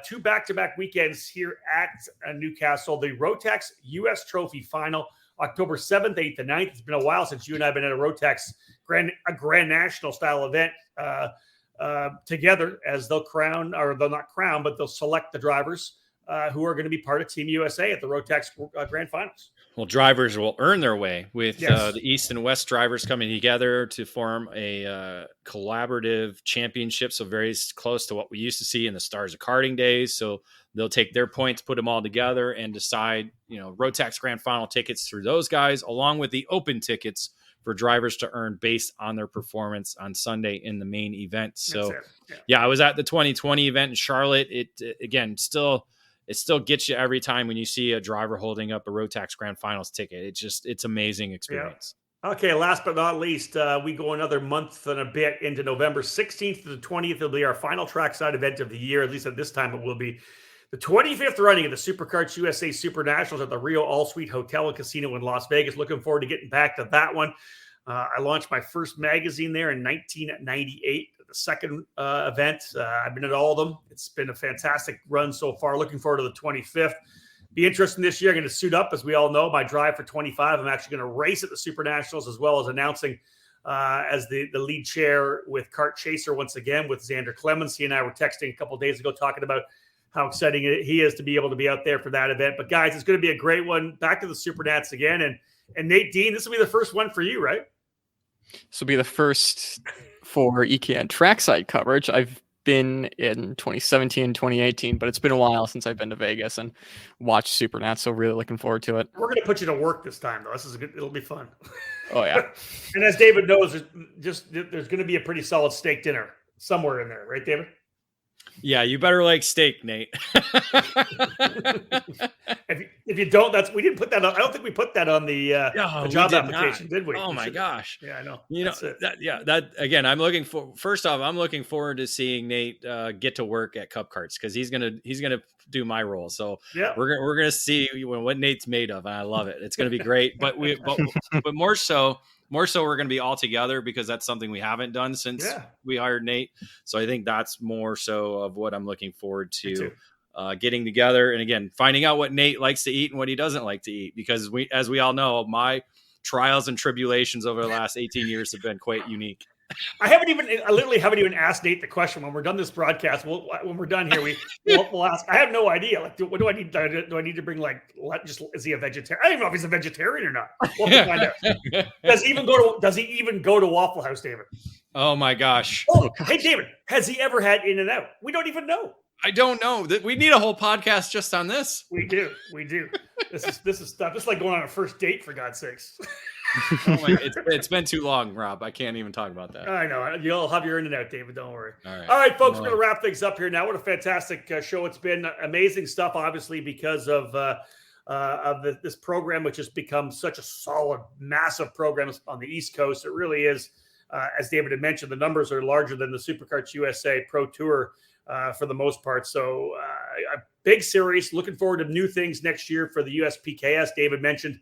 2 back-to-back weekends here at Newcastle. The Rotax U.S. Trophy Final, October 7th, 8th, and 9th. It's been a while since you and I have been at a Rotax Grand National style event together, as they'll not crown, but they'll select the drivers who are going to be part of Team USA at the Rotax Grand Finals. Well, drivers will earn their way with the East and West drivers coming together to form a collaborative championship. So very close to what we used to see in the Stars of Karting days. So they'll take their points, put them all together, and decide, Rotax Grand Final tickets through those guys, along with the open tickets for drivers to earn based on their performance on Sunday in the main event. So, yeah, I was at the 2020 event in Charlotte. It still gets you every time when you see a driver holding up a Rotax Grand Finals ticket. It's amazing experience. Yeah. Okay, last but not least, we go another month and a bit into November 16th to the 20th. It'll be our final trackside event of the year. At least at this time, it will be the 25th running of the SuperKarts USA Super Nationals at the Rio All Suite Hotel and Casino in Las Vegas. Looking forward to getting back to that one. I launched my first magazine there in 1998. The second event. I've been at all of them. It's been a fantastic run so far. Looking forward to the 25th. Be interesting this year. I'm going to suit up, as we all know, my drive for 25. I'm actually going to race at the Super Nationals, as well as announcing as the lead chair with Kart Chaser once again with Xander Clemens. He and I were texting a couple of days ago talking about how exciting he is to be able to be out there for that event. But guys, it's going to be a great one. Back to the Super Nats again. And Nate Dean, this will be the first one for you, right? This will be the first for EKN trackside coverage. I've been in 2017, 2018, but it's been a while since I've been to Vegas and watched Super Nats, so really looking forward to it. We're going to put you to work this time, though. It'll be fun. Oh, yeah. And as David knows, there's going to be a pretty solid steak dinner somewhere in there, right, David? Yeah, you better like steak, Nate. If you don't, we didn't put that on. I don't think we put that on the job application, did we? Oh my gosh! Yeah, I know. That again. I'm looking forward to seeing Nate get to work at Cup Karts because he's gonna do my role. So yeah, we're gonna see what Nate's made of, and I love it. It's gonna be great. But more so, we're going to be all together because that's something we haven't done since we hired Nate. So I think that's more so of what I'm looking forward to getting together. And again, finding out what Nate likes to eat and what he doesn't like to eat, because as we all know, my trials and tribulations over the last 18 years have been quite unique. I literally haven't even asked Nate the question. When we're done this broadcast, when we're done here, we'll ask. I have no idea. Like, what do I need? Do I need to bring is he a vegetarian? I don't even know if he's a vegetarian or not. We'll have to find out. Does he even go to Waffle House, David? Oh my gosh. Oh, hey David, has he ever had In-N-Out? We don't even know. I don't know. We need a whole podcast just on this. We do. This is stuff. It's like going on a first date, for God's sakes. It's been too long, Rob. I can't even talk about that. I know. You'll have your In-N-Out, David. Don't worry. All right, folks. We're going to wrap things up here now. What a fantastic show it's been. Amazing stuff, obviously, because of this program, which has become such a solid, massive program on the East Coast. It really is. As David had mentioned, the numbers are larger than the SuperKarts USA Pro Tour for the most part. So a big series. Looking forward to new things next year for the USPKS. David mentioned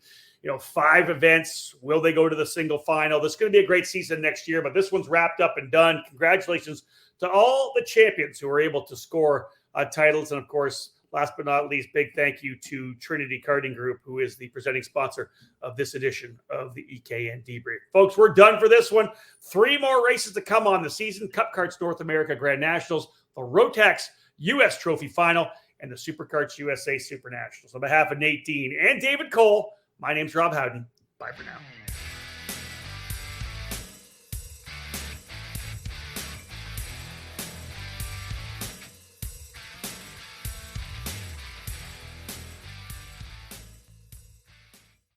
5 events. Will they go to the single final? This is going to be a great season next year, but this one's wrapped up and done. Congratulations to all the champions who were able to score titles. And of course, last but not least, big thank you to Trinity Karting Group, who is the presenting sponsor of this edition of the EKN Debrief. Folks, we're done for this one. 3 more races to come on the season. Cup Karts North America Grand Nationals, the Rotax US Trophy Final, and the SuperKarts USA Super Nationals. On behalf of Nate Dean and David Cole, my name's Rob Howden. Bye for now.